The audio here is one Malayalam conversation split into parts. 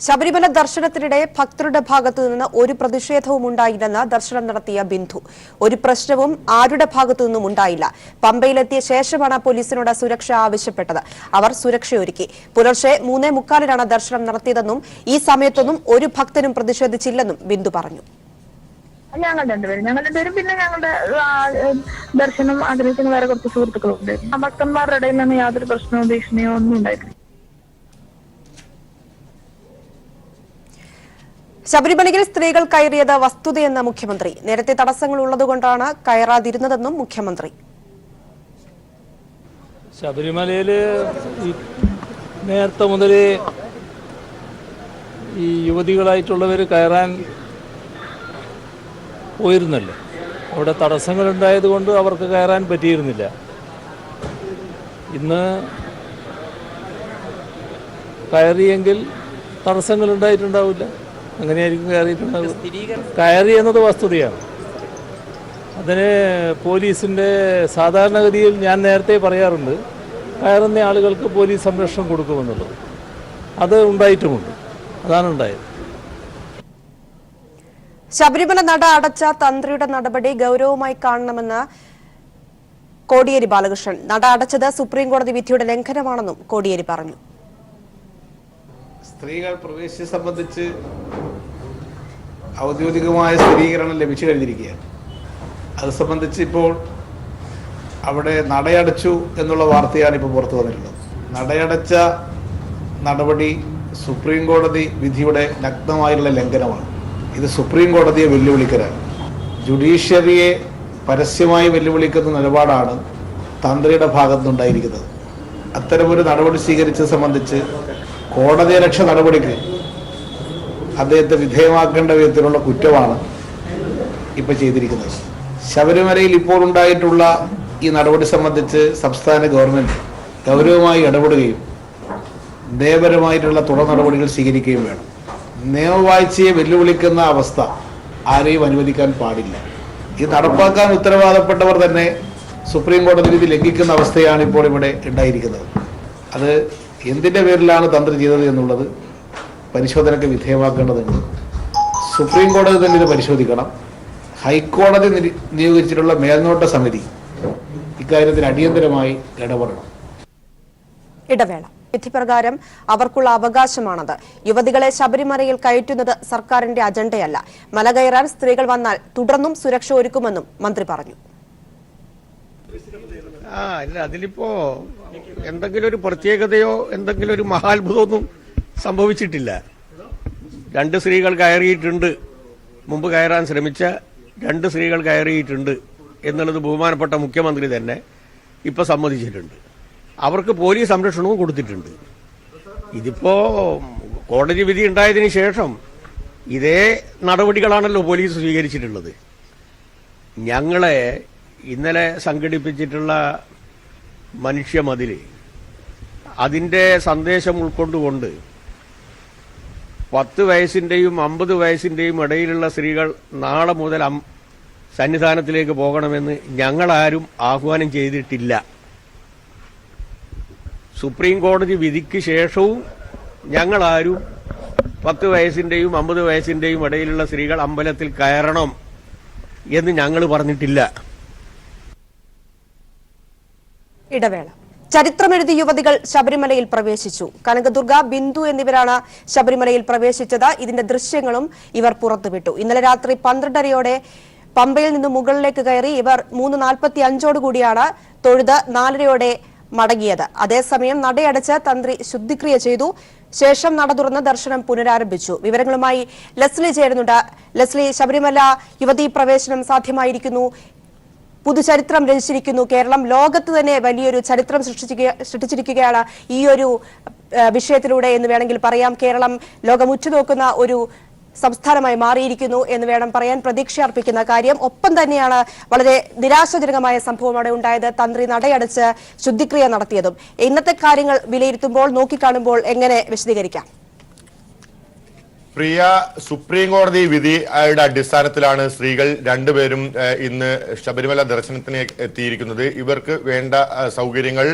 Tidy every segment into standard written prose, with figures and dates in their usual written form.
ശബരിമല ദർശനത്തിനിടെ ഭക്തരുടെ ഭാഗത്തു നിന്ന് ഒരു പ്രതിഷേധവും ഉണ്ടായില്ലെന്ന് ദർശനം നടത്തിയ ബിന്ദു. ഒരു പ്രശ്നവും ആരുടെ ഭാഗത്തു നിന്നും ഉണ്ടായില്ല. പമ്പയിലെത്തിയ ശേഷമാണ് പോലീസിനോട് സുരക്ഷ ആവശ്യപ്പെട്ടത്. അവർ സുരക്ഷയൊരുക്കി. പുലർച്ചെ 3:45 ദർശനം നടത്തിയതെന്നും ഈ സമയത്തൊന്നും ഒരു ഭക്തനും പ്രതിഷേധിച്ചില്ലെന്നും ബിന്ദു പറഞ്ഞു. ഞങ്ങൾ രണ്ടുപേരും പിന്നെ ഞങ്ങളുടെ ദർശനം ആഗ്രഹിക്കുന്ന വേറെ കുറച്ച് സുഹൃത്തുക്കളുണ്ട്. ഭക്തന്മാരുടെ ഇടയിൽ നിന്ന് യാതൊരു പ്രശ്നവും ഭീഷണിയോ ഒന്നും ഉണ്ടായിട്ടില്ല. ശബരിമലയിൽ സ്ത്രീകൾ കയറിയത് വസ്തുതയെന്ന മുഖ്യമന്ത്രി. നേരത്തെ തടസ്സങ്ങൾ ഉള്ളതുകൊണ്ടാണ് കയറാതിരുന്നതെന്നും മുഖ്യമന്ത്രി. ശബരിമലയില് നേരത്തെ മുതലേ ഈ യുവതികളായിട്ടുള്ളവർ കയറാൻ പോയിരുന്നല്ലോ. അവിടെ തടസ്സങ്ങളുണ്ടായതുകൊണ്ട് അവർക്ക് കയറാൻ പറ്റിയിരുന്നില്ല. ഇന്ന് കയറിയെങ്കിൽ തടസ്സങ്ങളുണ്ടായിട്ടുണ്ടാവില്ല. അങ്ങനെയായിരിക്കും കയറിയിട്ടുണ്ടാവുക. കയറി എന്നത് വസ്തുതയാണ്. അതിന് പോലീസിൻ്റെ സാധാരണഗതിയിൽ ഞാൻ നേരത്തെ പറയാറുണ്ട്, കയറുന്ന ആളുകൾക്ക് പോലീസ് സംരക്ഷണം കൊടുക്കുമെന്നുള്ളത്. അത് ഉണ്ടായിട്ടുമുണ്ട്. അതാണ് ഉണ്ടായത്. ശബരിമല നട അടച്ച തന്ത്രിയുടെ നടപടി ഗൌരവമായി കാണണമെന്ന് കോടിയേരി ബാലകൃഷ്ണൻ. നട അടച്ചത് സുപ്രീംകോടതി വിധിയുടെ ലംഘനമാണെന്നും കോടിയേരി പറഞ്ഞു. സ്ത്രീകൾ പ്രവേശിച്ച് സംബന്ധിച്ച് ഔദ്യോഗികമായ സ്ഥിരീകരണം ലഭിച്ചു കഴിഞ്ഞിരിക്കുകയാണ്. അത് സംബന്ധിച്ച് ഇപ്പോൾ അവിടെ നടയടച്ചു എന്നുള്ള വാർത്തയാണ് ഇപ്പോൾ പുറത്തു വന്നിട്ടുള്ളത്. നടയടച്ച നടപടി സുപ്രീം കോടതി വിധിയുടെ നഗ്നമായുള്ള ലംഘനമാണ്. ഇത് സുപ്രീം കോടതിയെ വെല്ലുവിളിക്കലാണ്. ജുഡീഷ്യറിയെ പരസ്യമായി വെല്ലുവിളിക്കുന്ന നിലപാടാണ് തന്ത്രിയുടെ ഭാഗത്തുനിന്നുണ്ടായിരിക്കുന്നത്. അത്തരമൊരു നടപടി സ്വീകരിച്ചത് സംബന്ധിച്ച് കോടതിയലക്ഷ്യ നടപടിക്ക് അദ്ദേഹത്തെ വിധേയമാക്കേണ്ട വിധത്തിലുള്ള കുറ്റമാണ് ഇപ്പോൾ ചെയ്തിരിക്കുന്നത്. ശബരിമലയിൽ ഇപ്പോൾ ഉണ്ടായിട്ടുള്ള ഈ നടപടി സംബന്ധിച്ച് സംസ്ഥാന ഗവൺമെൻറ് ഗൗരവമായി ഇടപെടുകയും നിയമപരമായിട്ടുള്ള തുടർ നടപടികൾ സ്വീകരിക്കുകയും വേണം. നിയമവാഴ്ചയെ വെല്ലുവിളിക്കുന്ന അവസ്ഥ ആരെയും അനുവദിക്കാൻ പാടില്ല. ഇത് നടപ്പാക്കാൻ ഉത്തരവാദപ്പെട്ടവർ തന്നെ സുപ്രീം കോടതി വിധി ലംഘിക്കുന്ന അവസ്ഥയാണ് ഇപ്പോൾ ഇവിടെ ഉണ്ടായിരിക്കുന്നത്. അത് എന്തിൻ്റെ പേരിലാണ് തന്ത്രി ചെയ്തത് എന്നുള്ളത് പരിശോധനയ്ക്ക് വിധേയമാക്കേണ്ടതുണ്ട്. സുപ്രീം കോടതി തന്നെ ഇത് പരിശോധിക്കണം. ഹൈക്കോടതി നിയോഗിച്ചിട്ടുള്ള മേൽനോട്ട സമിതി ഇക്കാര്യത്തിൽ അടിയന്തരമായി ഇടപെടണം. ഇടവേള. വിധിപ്രകാരം അവർക്കുള്ള അവകാശമാണത്. യുവതികളെ ശബരിമലയിൽ കയറ്റുന്നത് സർക്കാരിന്റെ അജണ്ടയല്ല. മല കയറാൻ സ്ത്രീകൾ വന്നാൽ തുടർന്നും സുരക്ഷ ഒരുക്കുമെന്നും മന്ത്രി പറഞ്ഞു. അതിലിപ്പോ എന്തെങ്കിലും ഒരു പ്രത്യേകതയോ എന്തെങ്കിലും ഒരു മഹാത്ഭുതമൊന്നും സംഭവിച്ചിട്ടില്ല. 2 സ്ത്രീകൾ കയറിയിട്ടുണ്ട്. മുമ്പ് കയറാൻ ശ്രമിച്ച 2 സ്ത്രീകൾ കയറിയിട്ടുണ്ട് എന്നുള്ളത് ബഹുമാനപ്പെട്ട മുഖ്യമന്ത്രി തന്നെ ഇപ്പൊ സമ്മതിച്ചിട്ടുണ്ട്. അവർക്ക് പോലീസ് സംരക്ഷണവും കൊടുത്തിട്ടുണ്ട്. ഇതിപ്പോ കോടതി വിധി ഉണ്ടായതിനു ശേഷം ഇതേ നടപടികളാണല്ലോ പോലീസ് സ്വീകരിച്ചിട്ടുള്ളത്. ഞങ്ങളെ ഇന്നലെ സംഘടിപ്പിച്ചിട്ടുള്ള മനുഷ്യമതില് അതിൻ്റെ സന്ദേശം ഉൾക്കൊണ്ടുകൊണ്ട് 10 വയസ്സിൻ്റെയും 50 വയസ്സിൻ്റെയും ഇടയിലുള്ള സ്ത്രീകൾ നാളെ മുതൽ സന്നിധാനത്തിലേക്ക് പോകണമെന്ന് ഞങ്ങളാരും ആഹ്വാനം ചെയ്തിട്ടില്ല. സുപ്രീം കോടതി വിധിക്ക് ശേഷവും ഞങ്ങളാരും 10 വയസ്സിൻ്റെയും 50 വയസ്സിൻ്റെയും ഇടയിലുള്ള സ്ത്രീകൾ അമ്പലത്തിൽ കയറണം എന്ന് ഞങ്ങൾ പറഞ്ഞിട്ടില്ല. ഇടവേള. ചരിത്രമെഴുതി യുവതികൾ ശബരിമലയിൽ പ്രവേശിച്ചു. കനകദുർഗ, ബിന്ദു എന്നിവരാണ് ശബരിമലയിൽ പ്രവേശിച്ചത്. ഇതിന്റെ ദൃശ്യങ്ങളും ഇവർ പുറത്തുവിട്ടു. ഇന്നലെ രാത്രി 12:30 പമ്പയിൽ നിന്ന് മുകളിലേക്ക് കയറി ഇവർ 3:45 തൊഴുത് 4:00 മടങ്ങിയത്. അതേസമയം നടയടച്ച് തന്ത്രി ശുദ്ധിക്രിയ ചെയ്തു. ശേഷം നട തുറന്ന് ദർശനം പുനരാരംഭിച്ചു. വിവരങ്ങളുമായി ലെസ്ലി ചേരുന്നുണ്ട്. ലെസ്ലി, ശബരിമല യുവതീ പ്രവേശനം സാധ്യമായിരിക്കുന്നു. പുതുചരിത്രം രചിച്ചിരിക്കുന്നു. കേരളം ലോകത്ത് തന്നെ വലിയൊരു ചരിത്രം സൃഷ്ടിച്ചിരിക്കുകയാണ് ഈ ഒരു വിഷയത്തിലൂടെ എന്ന് വേണമെങ്കിൽ പറയാം. കേരളം ലോകം ഉറ്റുനോക്കുന്ന ഒരു സംസ്ഥാനമായി മാറിയിരിക്കുന്നു എന്ന് വേണം പറയാൻ. പ്രതീക്ഷ അർപ്പിക്കുന്ന കാര്യം. ഒപ്പം തന്നെയാണ് വളരെ നിരാശാജനകമായ സംഭവം അവിടെ ഉണ്ടായത്. തന്ത്രി നടയടച്ച് ശുദ്ധിക്രിയ നടത്തിയതും. ഇന്നത്തെ കാര്യങ്ങൾ വിലയിരുത്തുമ്പോൾ, നോക്കിക്കാണുമ്പോൾ എങ്ങനെ വിശദീകരിക്കാം? പ്രിയ, സുപ്രീം കോടതി വിധിയുടെ അടിസ്ഥാനത്തിലാണ് സ്ത്രീകൾ രണ്ടുപേരും ഇന്ന് ശബരിമല ദർശനത്തിന് എത്തിയിരിക്കുന്നത്. ഇവർക്ക് വേണ്ട സൗകര്യങ്ങൾ,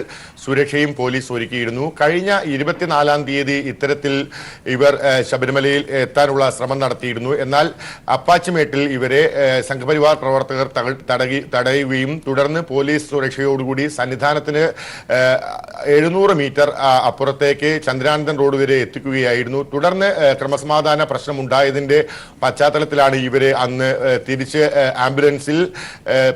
സുരക്ഷയും പോലീസ് ഒരുക്കിയിരുന്നു. കഴിഞ്ഞ 24-ാം തീയതി ഇത്തരത്തിൽ ഇവർ ശബരിമലയിൽ എത്താനുള്ള ശ്രമം നടത്തിയിരുന്നു. എന്നാൽ അപ്പാച്ചിമേട്ടിൽ ഇവരെ സംഘപരിവാർ പ്രവർത്തകർ തടയുകയും തുടർന്ന് പോലീസ് സുരക്ഷയോടുകൂടി സന്നിധാനത്തിന് 700 മീറ്റർ അപ്പുറത്തേക്ക് ചന്ദ്രാനന്ദൻ റോഡ് വരെ എത്തിക്കുകയായിരുന്നു. തുടർന്ന് ക്രമസമാധാന പ്രശ്നം ഉണ്ടായതിന്റെ പശ്ചാത്തലത്തിലാണ് ഇവരെ അന്ന് തിരിച്ച് ആംബുലൻസിൽ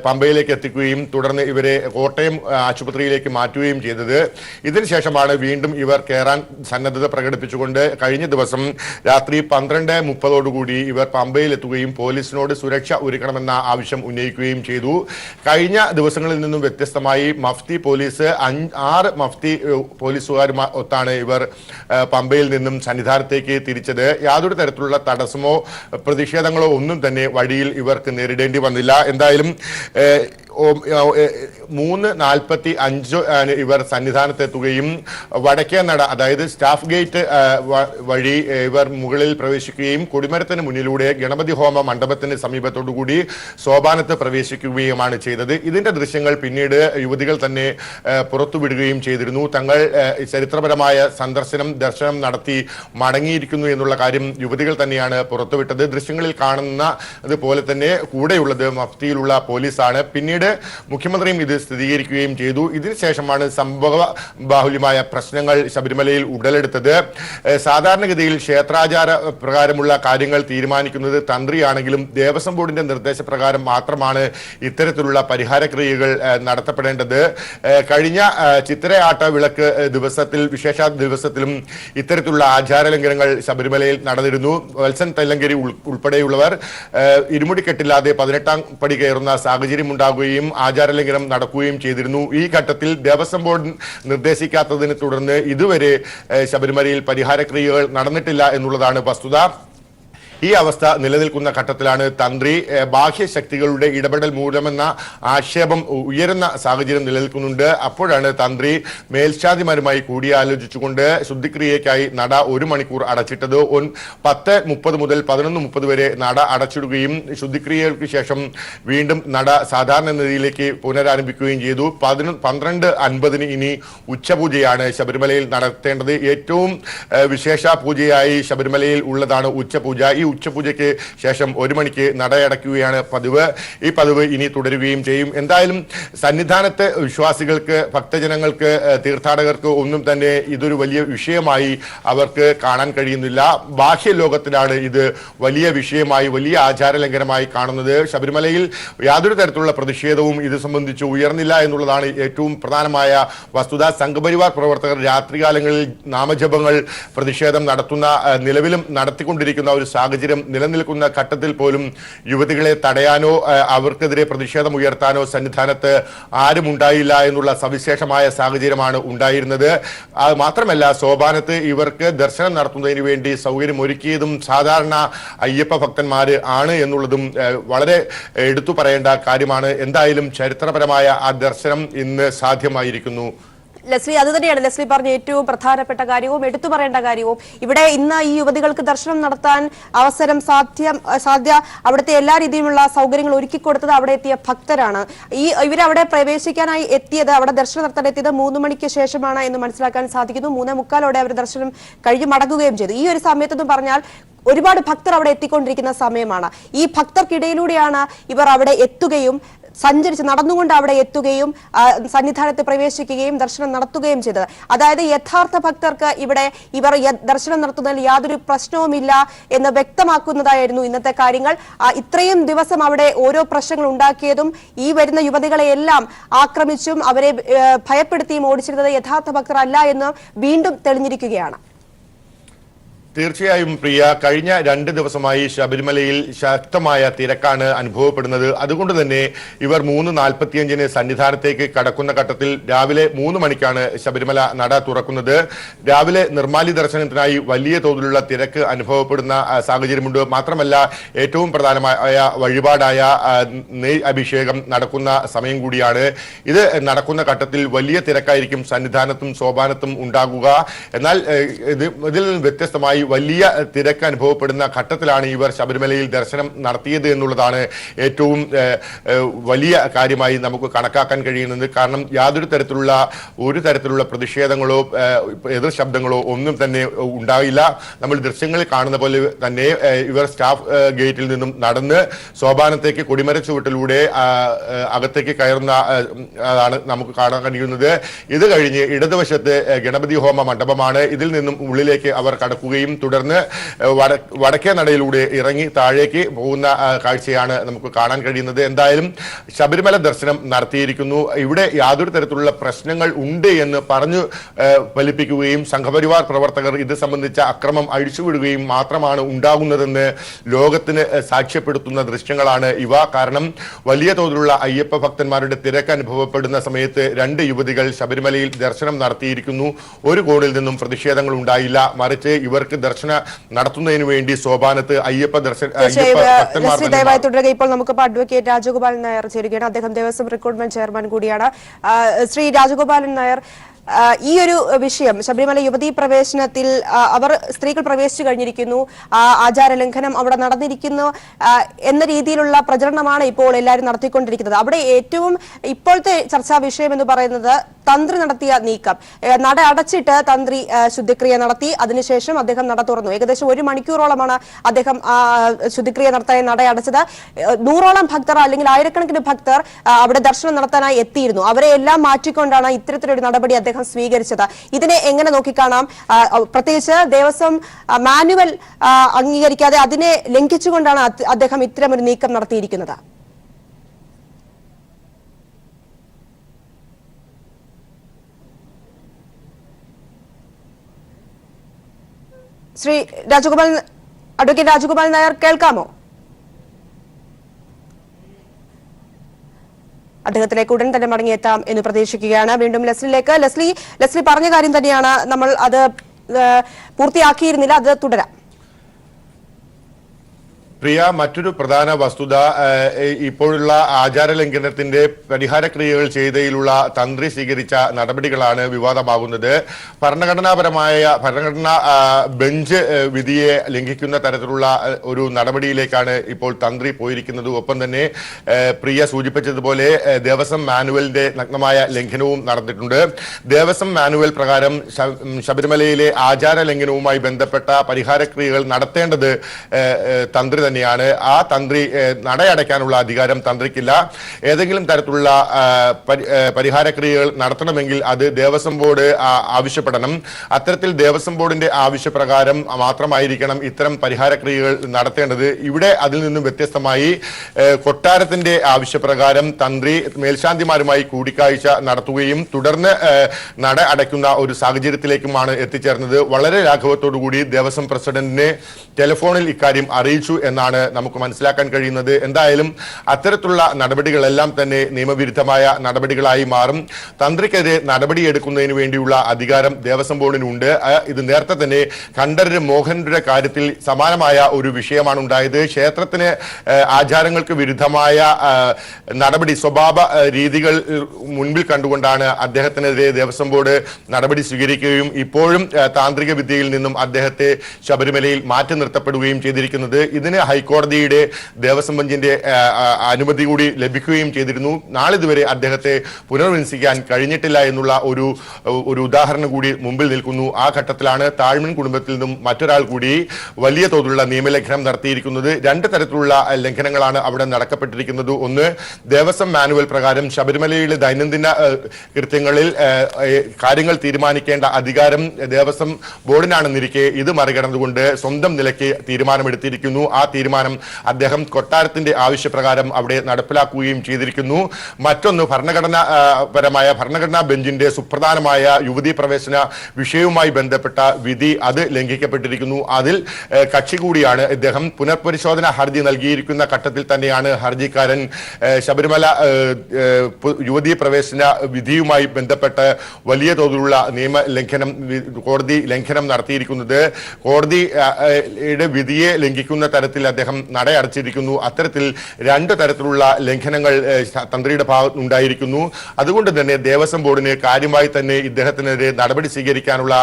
പമ്പയിലേക്ക് എത്തിക്കുകയും തുടർന്ന് ഇവരെ കോട്ടയം ആശുപത്രിയിലേക്ക് മാറ്റുകയും ചെയ്തത്. ഇതിനുശേഷമാണ് വീണ്ടും ഇവർ കയറാൻ സന്നദ്ധത പ്രകടിപ്പിച്ചുകൊണ്ട് കഴിഞ്ഞ ദിവസം രാത്രി 12:30 ഇവർ പമ്പയിൽ എത്തുകയും പോലീസിനോട് സുരക്ഷ ഒരുക്കണമെന്ന ആവശ്യം ഉന്നയിക്കുകയും ചെയ്തു. കഴിഞ്ഞ ദിവസങ്ങളിൽ നിന്നും വ്യത്യസ്തമായി മഫ്തി പോലീസ് 6 മഫ്തി പോലീസുകാരുമായി ഒത്താണ് ഇവർ പമ്പയിൽ നിന്നും സന്നിധാനത്തേക്ക് തിരിച്ചത്. യാതൊരു തരത്തിലുള്ള തടസ്സമോ പ്രതിഷേധങ്ങളോ ഒന്നും തന്നെ വഴിയിൽ ഇവർക്ക് നേരിടേണ്ടി വന്നില്ല. എന്തായാലും 3:45 ഇവർ സന്നിധാനത്തെത്തുകയും വടക്കേ നട, അതായത് സ്റ്റാഫ് ഗേറ്റ് വഴി ഇവർ മുകളിൽ പ്രവേശിക്കുകയും കൊടിമരത്തിന് മുന്നിലൂടെ ഗണപതി ഹോമ മണ്ഡപത്തിന് സമീപത്തോടുകൂടി സോപാനത്ത് പ്രവേശിക്കുകയുമാണ് ചെയ്തത്. ഇതിന്റെ ദൃശ്യങ്ങൾ പിന്നീട് യുവതികൾ തന്നെ പുറത്തുവിടുകയും ചെയ്തിരുന്നു. തങ്ങൾ ചരിത്രപരമായ ദർശനം നടത്തി മടങ്ങിയിരിക്കുന്നു എന്നുള്ള കാര്യം യുവതികൾ തന്നെയാണ് പുറത്തുവിട്ടത്. ദൃശ്യങ്ങളിൽ കാണുന്നത് പോലെ തന്നെ കൂടെയുള്ളത് മഫ്തിയിലുള്ള പോലീസാണ്. പിന്നീട് മുഖ്യമന്ത്രിയും ഇത് സ്ഥിരീകരിക്കുകയും ചെയ്തു. ഇതിനുശേഷമാണ് സംഭവ ബാഹുല്യമായ പ്രശ്നങ്ങൾ ശബരിമലയിൽ ഉടലെടുത്തത്. സാധാരണഗതിയിൽ ക്ഷേത്രാചാര പ്രകാരമുള്ള കാര്യങ്ങൾ തീരുമാനിക്കുന്നത് തന്ത്രിയാണെങ്കിലും ദേവസ്വം ബോർഡിന്റെ നിർദ്ദേശപ്രകാരം മാത്രമാണ് ഇത്തരത്തിലുള്ള പരിഹാരക്രിയകൾ നടത്തപ്പെടേണ്ടത്. കഴിഞ്ഞ ചിത്തിരയാട്ട വിളക്ക് ദിവസത്തിൽ, വിശേഷ ദിവസത്തിലും ഇത്തരത്തിലുള്ള ആചാരലംഘനങ്ങൾ ശബരിമലയിൽ നടന്നിരുന്നു. വത്സൻ തെല്ലങ്കരി ഉൾപ്പെടെയുള്ളവർ ഇരുമുടിക്കെട്ടില്ലാതെ 18ാം പടി കയറുന്ന സാഹചര്യം ഉണ്ടാകുകയും ആചാരലംഘനം നടക്കുകയും ചെയ്തിരുന്നു. ഈ ഘട്ടത്തിൽ ദേവസ്വം ബോർഡ് നിർദ്ദേശിക്കാത്തതിനെ തുടർന്ന് ഇതുവരെ ശബരിമലയിൽ പരിഹാരക്രിയകൾ നടന്നിട്ടില്ല എന്നുള്ളതാണ് വസ്തുത. ഈ അവസ്ഥ നിലനിൽക്കുന്ന ഘട്ടത്തിലാണ് തന്ത്രി ബാഹ്യശക്തികളുടെ ഇടപെടൽ മൂലമെന്ന ആക്ഷേപം ഉയരുന്ന സാഹചര്യം നിലനിൽക്കുന്നുണ്ട്. അപ്പോഴാണ് തന്ത്രി മേൽശാന്തിമാരുമായി കൂടിയാലോചിച്ചുകൊണ്ട് ശുദ്ധിക്രിയയ്ക്കായി നട 1 മണിക്കൂർ അടച്ചിട്ടത്. 10:30 മുതൽ 11:30 വരെ നട അടച്ചിടുകയും ശുദ്ധിക്രിയകൾക്ക് ശേഷം വീണ്ടും നട സാധാരണ നിലയിലേക്ക് പുനരാരംഭിക്കുകയും ചെയ്തു. 12:50 ഇനി ഉച്ചപൂജയാണ് ശബരിമലയിൽ നടത്തേണ്ടത്. ഏറ്റവും വിശേഷ പൂജയായി ശബരിമലയിൽ ഉള്ളതാണ് ഉച്ചപൂജ. ഈ ഉച്ചപൂജയ്ക്ക് ശേഷം 1 മണിക്ക് നടയടയ്ക്കുകയാണ് പതിവ്. ഈ പതിവ് ഇനി തുടരുകയും ചെയ്യും. എന്തായാലും സന്നിധാനത്തെ വിശ്വാസികൾക്ക്, ഭക്തജനങ്ങൾക്ക്, തീർത്ഥാടകർക്ക് ഒന്നും തന്നെ ഇതൊരു വലിയ വിഷയമായി അവർക്ക് കാണാൻ കഴിയുന്നില്ല. ബാഹ്യ ലോകത്തിലാണ് ഇത് വലിയ വിഷയമായി, വലിയ ആചാരലംഘനമായി കാണുന്നത്. ശബരിമലയിൽ യാതൊരു തരത്തിലുള്ള പ്രതിഷേധവും ഇത് സംബന്ധിച്ച് ഉയർന്നില്ല എന്നുള്ളതാണ് ഏറ്റവും പ്രധാനമായ വസ്തുത. സംഘപരിവാർ പ്രവർത്തകർ രാത്രികാലങ്ങളിൽ നാമജപങ്ങൾ, പ്രതിഷേധം നടത്തുന്ന, നിലവിലും നടത്തിക്കൊണ്ടിരിക്കുന്ന ഒരു സാഹചര്യം നിലനിൽക്കുന്ന ഘട്ടത്തിൽ പോലും യുവതികളെ തടയാനോ അവർക്കെതിരെ പ്രതിഷേധം ഉയർത്താനോ സന്നിധാനത്ത് ആരും ഉണ്ടായില്ല എന്നുള്ള സവിശേഷമായ സാഹചര്യമാണ് ഉണ്ടായിരുന്നത്. മാത്രമല്ല, സോപാനത്ത് ഇവർക്ക് ദർശനം നടത്തുന്നതിന് വേണ്ടി സൗകര്യം ഒരുക്കിയതും സാധാരണ അയ്യപ്പ ഭക്തന്മാർ ആണ് എന്നുള്ളതും വളരെ എടുത്തു പറയേണ്ട കാര്യമാണ്. എന്തായാലും ചരിത്രപരമായ ആ ദർശനം ഇന്ന് സാധ്യമായിരിക്കുന്നു. ലെസ്ലി, അത് തന്നെയാണ് ലെസ്ലി പറഞ്ഞ ഏറ്റവും പ്രധാനപ്പെട്ട കാര്യവും എടുത്തു പറയേണ്ട കാര്യവും. ഇവിടെ ഇന്ന് ഈ യുവതികൾക്ക് ദർശനം നടത്താൻ അവസരം സാധ്യ അവിടുത്തെ എല്ലാ രീതിയിലുള്ള സൗകര്യങ്ങൾ ഒരുക്കിക്കൊടുത്തത് അവിടെ എത്തിയ ഭക്തരാണ്. ഇവരവിടെ പ്രവേശിക്കാനായി എത്തിയത്, അവിടെ ദർശനം നടത്താൻ എത്തിയത് 3 മണിക്ക് ശേഷമാണ് എന്ന് മനസ്സിലാക്കാൻ സാധിക്കുന്നു. 3:45 അവർ ദർശനം കഴിഞ്ഞ് മടങ്ങുകയും ചെയ്തു. ഈ ഒരു സമയത്തെന്ന് പറഞ്ഞാൽ ഒരുപാട് ഭക്തർ അവിടെ എത്തിക്കൊണ്ടിരിക്കുന്ന സമയമാണ്. ഈ ഭക്തർക്കിടയിലൂടെയാണ് ഇവർ അവിടെ എത്തുകയും നടന്നുകൊണ്ട് അവിടെ എത്തുകയും സന്നിധാനത്ത് പ്രവേശിക്കുകയും ദർശനം നടത്തുകയും ചെയ്തത്. അതായത് യഥാർത്ഥ ഭക്തർക്ക് ഇവർ ദർശനം നടത്തുന്നതിൽ യാതൊരു പ്രശ്നവുമില്ല എന്ന് വ്യക്തമാക്കുന്നതായിരുന്നു ഇന്നത്തെ കാര്യങ്ങൾ. ഇത്രയും ദിവസം അവിടെ ഓരോ പ്രശ്നങ്ങൾ ഉണ്ടാക്കിയതും ഈ വരുന്ന യുവതികളെയെല്ലാം ആക്രമിച്ചും അവരെ ഭയപ്പെടുത്തിയും ഓടിച്ചിരുന്നത് യഥാർത്ഥ ഭക്തർ അല്ല എന്ന് വീണ്ടും തെളിഞ്ഞിരിക്കുകയാണ്. തീർച്ചയായും പ്രിയ, കഴിഞ്ഞ 2 ദിവസമായി ശബരിമലയിൽ ശക്തമായ തിരക്കാണ് അനുഭവപ്പെടുന്നത്. അതുകൊണ്ട് തന്നെ ഇവർ 3:45 സന്നിധാനത്തേക്ക് കടക്കുന്ന ഘട്ടത്തിൽ രാവിലെ 3 മണിക്കാണ് ശബരിമല നട തുറക്കുന്നത്. രാവിലെ നിർമ്മാല്യ ദർശനത്തിനായി വലിയ തോതിലുള്ള തിരക്ക് അനുഭവപ്പെടുന്ന സാഹചര്യമുണ്ട്. മാത്രമല്ല, ഏറ്റവും പ്രധാനമായ വഴിപാടായ നെയ് അഭിഷേകം നടക്കുന്ന സമയം കൂടിയാണ്. ഇത് നടക്കുന്ന ഘട്ടത്തിൽ വലിയ തിരക്കായിരിക്കും സന്നിധാനത്തും സോപാനത്തും ഉണ്ടാകുക. എന്നാൽ ഇതിൽ വ്യത്യസ്തമായി വലിയ തിരക്ക് അനുഭവപ്പെടുന്ന ഘട്ടത്തിലാണ് ഇവർ ശബരിമലയിൽ ദർശനം നടത്തിയത് എന്നുള്ളതാണ് ഏറ്റവും വലിയ കാര്യമായി നമുക്ക് കണക്കാക്കാൻ കഴിയുന്നത്. കാരണം യാതൊരു തരത്തിലുള്ള പ്രതിഷേധങ്ങളോ എതിർ ശബ്ദങ്ങളോ ഒന്നും തന്നെ ഉണ്ടായില്ല. നമ്മൾ ദൃശ്യങ്ങളിൽ കാണുന്ന പോലെ തന്നെ ഇവർ സ്റ്റാഫ് ഗേറ്റിൽ നിന്നും നടന്ന് സോപാനത്തേക്ക് കൊടിമര ചുവട്ടിലൂടെ അകത്തേക്ക് കയറുന്ന ആണ് നമുക്ക് കാണാൻ കഴിയുന്നത്. ഇത് കഴിഞ്ഞ് ഇടതുവശത്ത് ഗണപതി ഹോമ മണ്ഡപമാണ്. ഇതിൽ നിന്നും ഉള്ളിലേക്ക് അവർ കടക്കുകയും തുടർന്ന് വടക്കേ നടയിലൂടെ ഇറങ്ങി താഴേക്ക് പോകുന്ന കാഴ്ചയാണ് നമുക്ക് കാണാൻ കഴിയുന്നത്. എന്തായാലും ശബരിമല ദർശനം നടത്തിയിരിക്കുന്നു. ഇവിടെ യാതൊരു തരത്തിലുള്ള പ്രശ്നങ്ങൾ ഉണ്ട് എന്ന് പറഞ്ഞു ഫലിപ്പിക്കുകയും സംഘപരിവാർ പ്രവർത്തകർ ഇത് സംബന്ധിച്ച അക്രമം അഴിച്ചുവിടുകയും മാത്രമാണ് ഉണ്ടാകുന്നതെന്ന് ലോകത്തിന് സാക്ഷ്യപ്പെടുത്തുന്ന ദൃശ്യങ്ങളാണ് ഇവ. കാരണം വലിയ തോതിലുള്ള അയ്യപ്പ ഭക്തന്മാരുടെ തിരക്ക് അനുഭവപ്പെടുന്ന സമയത്ത് 2 യുവതികൾ ശബരിമലയിൽ ദർശനം നടത്തിയിരിക്കുന്നു. ഒരു കോണിൽ നിന്നും പ്രതിഷേധങ്ങൾ ഉണ്ടായില്ല. മറിച്ച് ഇവർക്ക് ദർശനം നടത്തുന്നതിന് വേണ്ടി സോപാനത്ത് ദയവായി തുടരുക. ഇപ്പോൾ നമുക്ക് അഡ്വക്കേറ്റ് രാജഗോപാലൻ നായർ ചേരുകയാണ്. അദ്ദേഹം ദേവസ്വം റിക്രൂട്ട്മെന്റ് ചെയർമാൻ കൂടിയാണ്. ശ്രീ രാജഗോപാലൻ നായർ, ഈ ഒരു വിഷയം ശബരിമല യുവതീ പ്രവേശനത്തിൽ സ്ത്രീകൾ പ്രവേശിച്ചു കഴിഞ്ഞിരിക്കുന്നു, ആചാര ലംഘനം അവിടെ നടന്നിരിക്കുന്നു എന്ന രീതിയിലുള്ള പ്രചരണമാണ് ഇപ്പോൾ എല്ലാവരും നടത്തിക്കൊണ്ടിരിക്കുന്നത്. അവിടെ ഏറ്റവും ഇപ്പോഴത്തെ ചർച്ചാ വിഷയം എന്ന് പറയുന്നത് തന്ത്രി നടത്തിയ നീക്കം. നട അടച്ചിട്ട് തന്ത്രി ശുദ്ധിക്രിയ നടത്തി. അതിനുശേഷം അദ്ദേഹം നട തുറന്നു. ഏകദേശം 1 മണിക്കൂറോളമാണ് അദ്ദേഹം ശുദ്ധിക്രിയ നടത്താൻ നട അടച്ചത്. 100ഓളം ഭക്തർ അല്ലെങ്കിൽ ആയിരക്കണക്കിന് ഭക്തർ അവിടെ ദർശനം നടത്താനായി എത്തിയിരുന്നു. അവരെ എല്ലാം മാറ്റിക്കൊണ്ടാണ് ഇത്തരത്തിലൊരു നടപടി അദ്ദേഹം സ്വീകരിച്ചത്. ഇതിനെ എങ്ങനെ നോക്കിക്കാണാം? പ്രത്യേകിച്ച് ദേവസ്വം മാനുവൽ അംഗീകരിക്കാതെ അതിനെ ലംഘിച്ചുകൊണ്ടാണ് അദ്ദേഹം ഇത്തരമൊരു നീക്കം നടത്തിയിരിക്കുന്നത്. ശ്രീ അഡ്വക്കേറ്റ് രാജഗോപാൽ നായർ, കേൾക്കാമോ? അദ്ദേഹത്തിലേക്ക് ഉടൻ തന്നെ മടങ്ങിയെത്താം എന്ന് പ്രതീക്ഷിക്കുകയാണ്. വീണ്ടും ലെസ്ലി പറഞ്ഞ കാര്യം തന്നെയാണ്. നമ്മൾ അത് പൂർത്തിയാക്കിയിരുന്നില്ല, അത് തുടരാം. പ്രിയ, മറ്റൊരു പ്രധാന വസ്തുത ഇപ്പോഴുള്ള ആചാര ലംഘനത്തിന്റെ പരിഹാരക്രിയകൾ ചെയ്തതിലുള്ള തന്ത്രി സ്വീകരിച്ച നടപടികളാണ് വിവാദമാകുന്നത്. ഭരണഘടനാ ബെഞ്ച് വിധിയെ ലംഘിക്കുന്ന തരത്തിലുള്ള ഒരു നടപടിയിലേക്കാണ് ഇപ്പോൾ തന്ത്രി പോയിരിക്കുന്നത്. ഒപ്പം തന്നെ പ്രിയ സൂചിപ്പിച്ചതുപോലെ ദേവസ്വം മാനുവലിന്റെ നഗ്നമായ ലംഘനവും നടന്നിട്ടുണ്ട്. ദേവസ്വം മാനുവൽ പ്രകാരം ശബരിമലയിലെ ആചാര ലംഘനവുമായി ബന്ധപ്പെട്ട പരിഹാരക്രിയകൾ നടത്തേണ്ടത് തന്ത്രി തന്നെയാണ്. ആ തന്ത്രി നടയടയ്ക്കാനുള്ള അധികാരം തന്ത്രിക്കില്ല. ഏതെങ്കിലും തരത്തിലുള്ള പരിഹാരക്രിയകൾ നടത്തണമെങ്കിൽ അത് ദേവസ്വം ബോർഡ് ആവശ്യപ്പെടണം. അത്തരത്തിൽ ദേവസ്വം ബോർഡിന്റെ ആവശ്യപ്രകാരം മാത്രമായിരിക്കണം ഇത്തരം പരിഹാരക്രിയകൾ നടത്തേണ്ടത്. ഇവിടെ അതിൽ നിന്നും വ്യത്യസ്തമായി കൊട്ടാരത്തിന്റെ ആവശ്യപ്രകാരം തന്ത്രി മേൽശാന്തിമാരുമായി കൂടിക്കാഴ്ച നടത്തുകയും തുടർന്ന് നട അടയ്ക്കുന്ന ഒരു സാഹചര്യത്തിലേക്കുമാണ് എത്തിച്ചേർന്നത്. വളരെ ലാഘവത്തോടുകൂടി ദേവസ്വം പ്രസിഡന്റിനെ ടെലിഫോണിൽ ഇക്കാര്യം അറിയിച്ചു എന്നാണ് നമുക്ക് മനസ്സിലാക്കാൻ കഴിയുന്നത്. എന്തായാലും അത്തരത്തിലുള്ള നടപടികളെല്ലാം തന്നെ നിയമവിരുദ്ധമായ നടപടികളായി മാറും. തന്ത്രിക്കെതിരെ നടപടിയെടുക്കുന്നതിന് വേണ്ടിയുള്ള അധികാരം ദേവസ്വം ബോർഡിനുണ്ട്. ഇത് നേരത്തെ തന്നെ കണ്ഠരര് മോഹനരുടെ കാര്യത്തിൽ സമാനമായ ഒരു വിഷയമാണ് ഉണ്ടായത്. ക്ഷേത്രത്തിന് ആചാരങ്ങൾക്ക് വിരുദ്ധമായ നടപടി, സ്വഭാവ രീതികൾ മുൻപിൽ കണ്ടുകൊണ്ടാണ് അദ്ദേഹത്തിനെതിരെ ദേവസ്വം ബോർഡ് നടപടി സ്വീകരിക്കുകയും ഇപ്പോഴും താന്ത്രിക വിദ്യയിൽ നിന്നും അദ്ദേഹത്തെ ശബരിമലയിൽ മാറ്റി നിർത്തപ്പെടുകയും ചെയ്തിരിക്കുന്നത്. ഇതിന് ഹൈക്കോടതിയുടെ ദേവസ്വം ബെഞ്ചിന്റെ അനുമതി കൂടി ലഭിക്കുകയും ചെയ്തിരുന്നു. നാളിതുവരെ അദ്ദേഹത്തെ പുനർവിന്യസിക്കാൻ കഴിഞ്ഞിട്ടില്ല എന്നുള്ള ഒരു ഉദാഹരണം കൂടി മുമ്പിൽ നിൽക്കുന്നു. ആ ഘട്ടത്തിലാണ് താഴ്മൺ കുടുംബത്തിൽ നിന്നും മറ്റൊരാൾ കൂടി വലിയ തോതിലുള്ള നിയമലംഘനം നടത്തിയിരിക്കുന്നത്. 2 തരത്തിലുള്ള ലംഘനങ്ങളാണ് അവിടെ നടക്കപ്പെട്ടിരിക്കുന്നത്. ഒന്ന്, ദേവസ്വം മാനുവൽ പ്രകാരം ശബരിമലയിലെ ദൈനംദിന കൃത്യങ്ങളിൽ കാര്യങ്ങൾ തീരുമാനിക്കേണ്ട അധികാരം ദേവസ്വം ബോർഡിനാണെന്നിരിക്കെ ഇത് മറികടന്നുകൊണ്ട് സ്വന്തം നിലയ്ക്ക് തീരുമാനമെടുത്തിരിക്കുന്നു. ആ തീരുമാനം അദ്ദേഹം കൊട്ടാരത്തിന്റെ ആവശ്യപ്രകാരം അവിടെ നടപ്പിലാക്കുകയും ചെയ്തിരിക്കുന്നു. മറ്റൊന്ന്, ഭരണഘടനാ ബെഞ്ചിന്റെ സുപ്രധാനമായ യുവതീ പ്രവേശന വിഷയവുമായി ബന്ധപ്പെട്ട വിധി, അത് ലംഘിക്കപ്പെട്ടിരിക്കുന്നു. അതിൽ കക്ഷി കൂടിയാണ് ഇദ്ദേഹം. പുനഃപരിശോധന ഹർജി നൽകിയിരിക്കുന്ന ഘട്ടത്തിൽ തന്നെയാണ് ഹർജിക്കാരൻ ശബരിമല യുവതീ പ്രവേശന വിധിയുമായി ബന്ധപ്പെട്ട് വലിയ തോതിലുള്ള കോടതി ലംഘനം നടത്തിയിരിക്കുന്നത്. കോടതിയുടെ വിധിയെ ലംഘിക്കുന്ന തരത്തിൽ അദ്ദേഹം നടയടച്ചിരിക്കുന്നു. അത്തരത്തിൽ 2 തരത്തിലുള്ള ലംഘനങ്ങൾ തന്ത്രിയുടെ ഭാഗത്തുനിന്നുണ്ടായിരിക്കുന്നു. അതുകൊണ്ട് തന്നെ ദേവസ്വം ബോർഡിന് കാര്യമായി തന്നെ ഇദ്ദേഹത്തിനെതിരെ നടപടി സ്വീകരിക്കാനുള്ള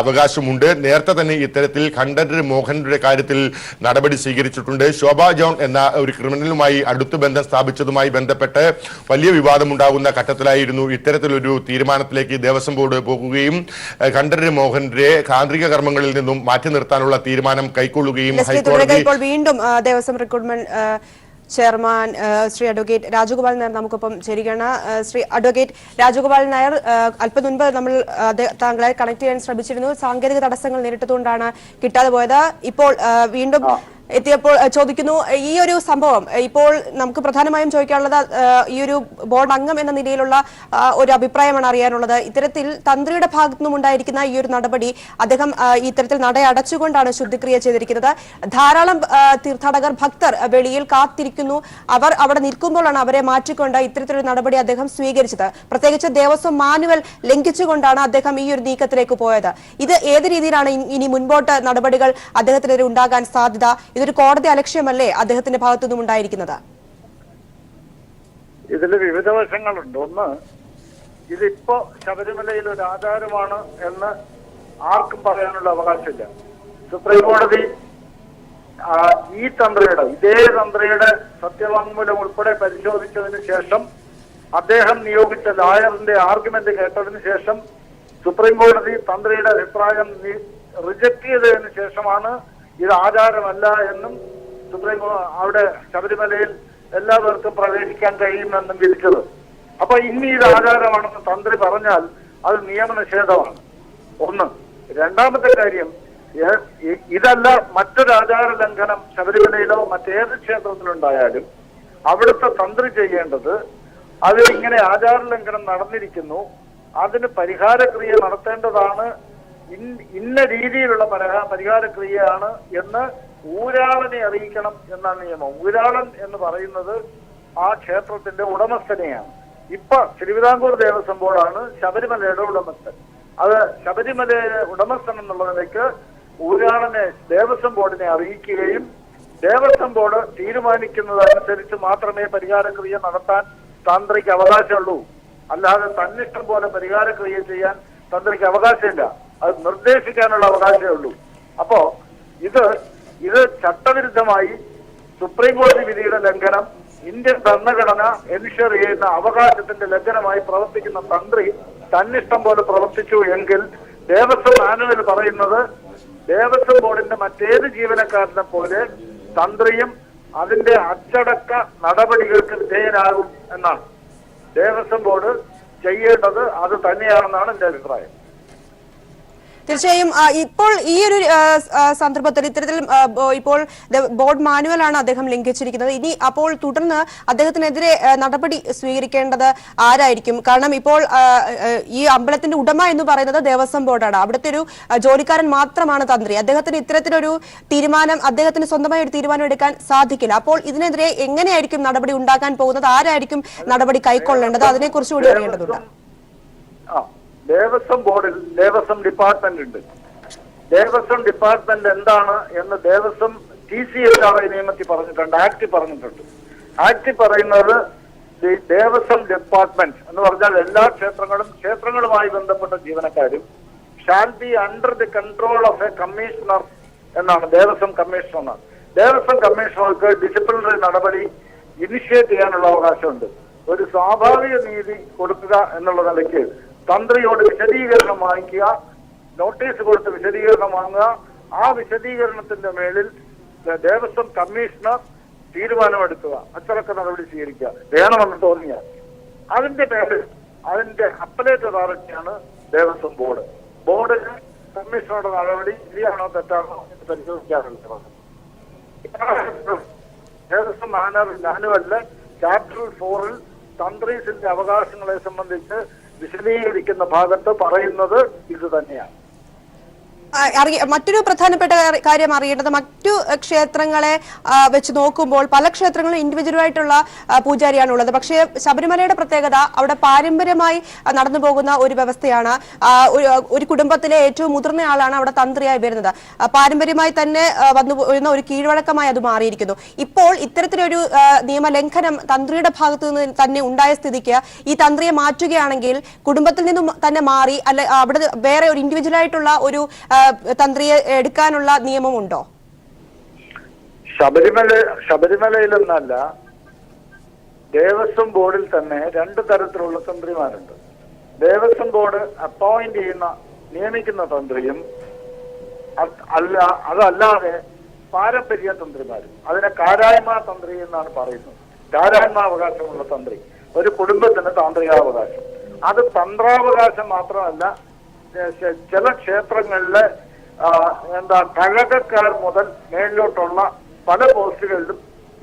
അവകാശമുണ്ട്. നേരത്തെ തന്നെ ഇത്തരത്തിൽ ഖണ്ഡര് മോഹനരുടെ കാര്യത്തിൽ നടപടി സ്വീകരിച്ചിട്ടുണ്ട്. ശോഭ ജോൺ എന്ന ഒരു ക്രിമിനലുമായി അടുത്ത ബന്ധം സ്ഥാപിച്ചതുമായി ബന്ധപ്പെട്ട് വലിയ വിവാദമുണ്ടാകുന്ന ഘട്ടത്തിലായിരുന്നു ഇത്തരത്തിലൊരു തീരുമാനത്തിലേക്ക് ദേവസ്വം ബോർഡ് പോകുകയും ഖണ്ഡര് മോഹനരെ താന്ത്രിക കർമ്മങ്ങളിൽ നിന്നും മാറ്റി നിർത്താനുള്ള തീരുമാനം കൈക്കൊള്ളുകയും ഹൈക്കോടതി ഇപ്പോൾ വീണ്ടും Devaswom recruitment chairman Shri advocate Rajagopal Nair നമുക്കൊപ്പം ചേരുകയാണ്. ശ്രീ അഡ്വക്കേറ്റ് രാജഗോപാൽ നായർ, അല്പം മുൻപ് നമ്മൾ താങ്കളെ കണക്ട് ചെയ്യാൻ ശ്രമിച്ചിരുന്നു. സാങ്കേതിക തടസ്സങ്ങൾ നേരിട്ടതുകൊണ്ടാണ് കിട്ടാതെ പോയത്. ഇപ്പോൾ വീണ്ടും എത്തിയപ്പോൾ ചോദിക്കുന്നു, ഈ ഒരു സംഭവം ഇപ്പോൾ നമുക്ക് പ്രധാനമായും ചോദിക്കാനുള്ളത് ഈ ഒരു ബോർഡ് അംഗം എന്ന നിലയിലുള്ള ഒരു അഭിപ്രായമാണ് അറിയാനുള്ളത്. ഇത്തരത്തിൽ തന്ത്രിയുടെ ഭാഗത്തു നിന്നും ഉണ്ടായിരിക്കുന്ന ഈ ഒരു നടപടി, അദ്ദേഹം ഇത്തരത്തിൽ നടയടച്ചുകൊണ്ടാണ് ശുദ്ധിക്രിയ ചെയ്തിരിക്കുന്നത്. ധാരാളം തീർത്ഥാടകർ ഭക്തർ വെളിയിൽ കാത്തിരിക്കുന്നു. അവർ അവിടെ നിൽക്കുമ്പോഴാണ് അവരെ മാറ്റിക്കൊണ്ട് ഇത്തരത്തിലൊരു നടപടി അദ്ദേഹം സ്വീകരിച്ചത്. പ്രത്യേകിച്ച് ദേവസ്വം മാനുവൽ ലംഘിച്ചുകൊണ്ടാണ് അദ്ദേഹം ഈ ഒരു നീക്കത്തിലേക്ക് പോയത്. ഇത് ഏത് രീതിയിലാണ് ഇനി മുൻപോട്ട് നടപടികൾ അദ്ദേഹത്തിനെതിരെ ഉണ്ടാകാൻ സാധ്യത? ഇതൊരു കോടതി അലക്ഷ്യമല്ലേ അദ്ദേഹത്തിന്റെ ഭാഗത്തു നിന്നും ഉണ്ടായിരിക്കുന്നത്? ഇതിൽ വിവിധ വശങ്ങളുണ്ട്. ഒന്ന്, ഇതിപ്പോ ശബരിമലയിൽ ഒരു ആചാരമാണ് എന്ന് ആർക്കും പറയാനുള്ള അവകാശമില്ല. സുപ്രീം കോടതി ഈ ഇതേ തന്ത്രിയുടെ സത്യവാങ്മൂലം ഉൾപ്പെടെ പരിശോധിച്ചതിന് ശേഷം അദ്ദേഹം നിയോഗിച്ച ലായറിന്റെ ആർഗ്യുമെന്റ് കേട്ടതിന് ശേഷം സുപ്രീം കോടതി തന്ത്രിയുടെ അഭിപ്രായം റിജക്ട് ചെയ്തതിന് ശേഷമാണ് ഇത് ആചാരമല്ല എന്നും അവിടെ ശബരിമലയിൽ എല്ലാവർക്കും പ്രവേശിക്കാൻ കഴിയുമെന്നും വിധിച്ചത്. അപ്പൊ ഇനി ഇത് ആചാരമാണെന്ന് തന്ത്രി പറഞ്ഞാൽ അത് നിയമനിഷേധമാണ്. ഒന്ന്. രണ്ടാമത്തെ കാര്യം, ഇതല്ല മറ്റൊരു ആചാര ലംഘനം ശബരിമലയിലോ മറ്റേത് ക്ഷേത്രത്തിലുണ്ടായാലും അവിടുത്തെ തന്ത്രി ചെയ്യേണ്ടത്, അത് ഇങ്ങനെ ആചാര ലംഘനം നടന്നിരിക്കുന്നു, അതിന് പരിഹാരക്രിയ നടത്തേണ്ടതാണ്, ഇന്ന രീതിയിലുള്ള പരിഹാരക്രിയയാണ് എന്ന് ഊരാളനെ അറിയിക്കണം എന്നാണ് നിയമം. ഊരാളൻ എന്ന് പറയുന്നത് ആ ക്ഷേത്രത്തിന്റെ ഉടമസ്ഥനെയാണ്. ഇപ്പൊ തിരുവിതാംകൂർ ദേവസ്വം ബോർഡാണ് ശബരിമലയുടെ ഉടമസ്ഥൻ. അത് ശബരിമലയുടെ ഉടമസ്ഥൻ എന്നുള്ള നിലയ്ക്ക് ഊരാളനെ ദേവസ്വം ബോർഡിനെ അറിയിക്കുകയും ദേവസ്വം ബോർഡ് തീരുമാനിക്കുന്നതനുസരിച്ച് മാത്രമേ പരിഹാരക്രിയ നടത്താൻ തന്ത്രിക്ക് അവകാശമുള്ളൂ. അല്ലാതെ തന്നിഷ്ടം പോലെ പരിഹാരക്രിയ ചെയ്യാൻ തന്ത്രിക്ക് അവകാശമില്ല. അത് നിർദ്ദേശിക്കാനുള്ള അവകാശമേ ഉള്ളൂ. അപ്പോ ഇത് ചട്ടവിരുദ്ധമായി സുപ്രീം കോടതി വിധിയുടെ ലംഘനം, ഇന്ത്യൻ ഭരണഘടന എൻഷുർ ചെയ്യുന്ന അവകാശത്തിന്റെ ലംഘനമായി പ്രവർത്തിക്കുന്ന തന്ത്രി തന്നിഷ്ടം പോലെ പ്രവർത്തിച്ചു എങ്കിൽ ദേവസ്വം മാനുവൽ പറയുന്നത് ദേവസ്വം ബോർഡിന്റെ മറ്റേത് ജീവനക്കാരനെ പോലെ തന്ത്രിയും അതിന്റെ അച്ചടക്ക നടപടികൾക്ക് വിധേയനാകും എന്നാണ്. ദേവസ്വം ബോർഡ് ചെയ്യേണ്ടത് അത് തന്നെയാണെന്നാണ് എന്റെ അഭിപ്രായം. തീർച്ചയായും ഇപ്പോൾ ഈ ഒരു സന്ദർഭത്തിൽ ഇത്തരത്തിൽ ഇപ്പോൾ ബോർഡ് മാനുവലാണ് അദ്ദേഹം ലംഘിച്ചിരിക്കുന്നത്. ഇനി അപ്പോൾ തുടർന്ന് അദ്ദേഹത്തിനെതിരെ നടപടി സ്വീകരിക്കേണ്ടത് ആരായിരിക്കും? കാരണം ഇപ്പോൾ ഈ അമ്പലത്തിന്റെ ഉടമ എന്ന് പറയുന്നത് ദേവസ്വം ബോർഡാണ്. അവിടുത്തെ ഒരു ജോലിക്കാരൻ മാത്രമാണ് തന്ത്രി. അദ്ദേഹത്തിന് ഇത്തരത്തിലൊരു തീരുമാനം, അദ്ദേഹത്തിന് സ്വന്തമായി ഒരു തീരുമാനം എടുക്കാൻ സാധിക്കില്ല. അപ്പോൾ ഇതിനെതിരെ എങ്ങനെയായിരിക്കും നടപടി ഉണ്ടാക്കാൻ പോകുന്നത്? ആരായിരിക്കും നടപടി കൈക്കൊള്ളേണ്ടത്? അതിനെക്കുറിച്ച് കൂടി അറിയേണ്ടതുണ്ട്. ദേവസ്വം ബോർഡിൽ ദേവസ്വം ഡിപ്പാർട്ട്മെന്റ് ഉണ്ട്. ദേവസ്വം ഡിപ്പാർട്ട്മെന്റ് എന്താണ് എന്ന് ദേവസ്വം TCSR നിയമത്തിൽ പറഞ്ഞിട്ടുണ്ട്, ആക്ട് പറഞ്ഞിട്ടുണ്ട്. ആക്ട് പറയുന്നത് ദേവസ്വം ഡിപ്പാർട്ട്മെന്റ് എന്ന് പറഞ്ഞാൽ എല്ലാ ക്ഷേത്രങ്ങളുമായി ബന്ധപ്പെട്ട ജീവനക്കാരും shall be under the control of A commissioner എന്നാണ്. ദേവസ്വം കമ്മീഷണർ. ദേവസ്വം കമ്മീഷണർക്ക് ഡിസിപ്ലിനറി നടപടി ഇനിഷ്യേറ്റ് ചെയ്യാനുള്ള അവകാശമുണ്ട്. ഒരു സ്വാഭാവിക നീതി കൊടുക്കുക എന്നുള്ള നിലയ്ക്ക് തന്ത്രിയോട് വിശദീകരണം വാങ്ങിക്കുക, നോട്ടീസ് കൊടുത്ത് വിശദീകരണം വാങ്ങുക, ആ വിശദീകരണത്തിന്റെ മേലിൽ ദേവസ്വം കമ്മീഷണർ തീരുമാനമെടുക്കുക, അച്ചടക്ക നടപടി സ്വീകരിക്കുക വേണമെന്ന് തോന്നിയാൽ അതിന്റെ പേരിൽ അതിന്റെ അപ്പലേറ്റ് അതോറിറ്റിയാണ് ദേവസ്വം ബോർഡ്. ബോർഡിന് കമ്മീഷണറുടെ നടപടി ശരിയാണോ തെറ്റാണോ എന്ന് പരിശോധിക്കാറുണ്ട്. ദേവസ്വം മാനുവലില് ചാപ്റ്റർ 4 തന്ത്രീസിന്റെ അവകാശങ്ങളെ സംബന്ധിച്ച് വിശദീകരിക്കുന്ന ഭാഗത്ത് പറയുന്നത് ഇത് തന്നെയാണ്. മറ്റൊരു പ്രധാനപ്പെട്ട കാര്യം അറിയേണ്ടത് മറ്റു ക്ഷേത്രങ്ങളെ വെച്ച് നോക്കുമ്പോൾ പല ക്ഷേത്രങ്ങളും ഇൻഡിവിജ്വലായിട്ടുള്ള പൂജാരിയാണ് ഉള്ളത്. പക്ഷേ ശബരിമലയുടെ പ്രത്യേകത അവിടെ പാരമ്പര്യമായി നടന്നു പോകുന്ന ഒരു വ്യവസ്ഥയാണ്. ഒരു കുടുംബത്തിലെ ഏറ്റവും മുതിർന്ന ആളാണ് അവിടെ തന്ത്രിയായി വരുന്നത്. പാരമ്പര്യമായി തന്നെ വന്നു വരുന്ന ഒരു കീഴ്വഴക്കമായി അത് മാറിയിരിക്കുന്നു. ഇപ്പോൾ ഇത്തരത്തിലൊരു നിയമലംഘനം തന്ത്രിയുടെ ഭാഗത്തു നിന്ന് തന്നെ ഉണ്ടായ സ്ഥിതിക്ക് ഈ തന്ത്രിയെ മാറ്റുകയാണെങ്കിൽ കുടുംബത്തിൽ നിന്നും തന്നെ മാറി അല്ലെ അവിടെ വേറെ ഒരു ഇൻഡിവിജ്വലായിട്ടുള്ള ഒരു തന്ത്രിയെ എടുക്കാനുള്ള നിയമമുണ്ടോ? ശബരിമലയിലെന്നല്ല, ദേവസ്വം ബോർഡിൽ തന്നെ 2 തരത്തിലുള്ള തന്ത്രിമാരുണ്ട്. ദേവസ്വം ബോർഡ് അപ്പോയിന്റ് നിയമിക്കുന്ന തന്ത്രിയും അതല്ലാതെ പാരമ്പര്യ തന്ത്രിമാരും. അതിനെ കാരായ്മ തന്ത്രി എന്നാണ് പറയുന്നത്. കാരായ്മാവകാശമുള്ള തന്ത്രി, ഒരു കുടുംബത്തിന് താന്ത്രികാവകാശം. അത് തന്ത്രാവകാശം മാത്രമല്ല, ചില ക്ഷേത്രങ്ങളിലെ കഴകക്കാർ മുതൽ മേളിലോട്ടുള്ള പല പോസ്റ്റുകളിലും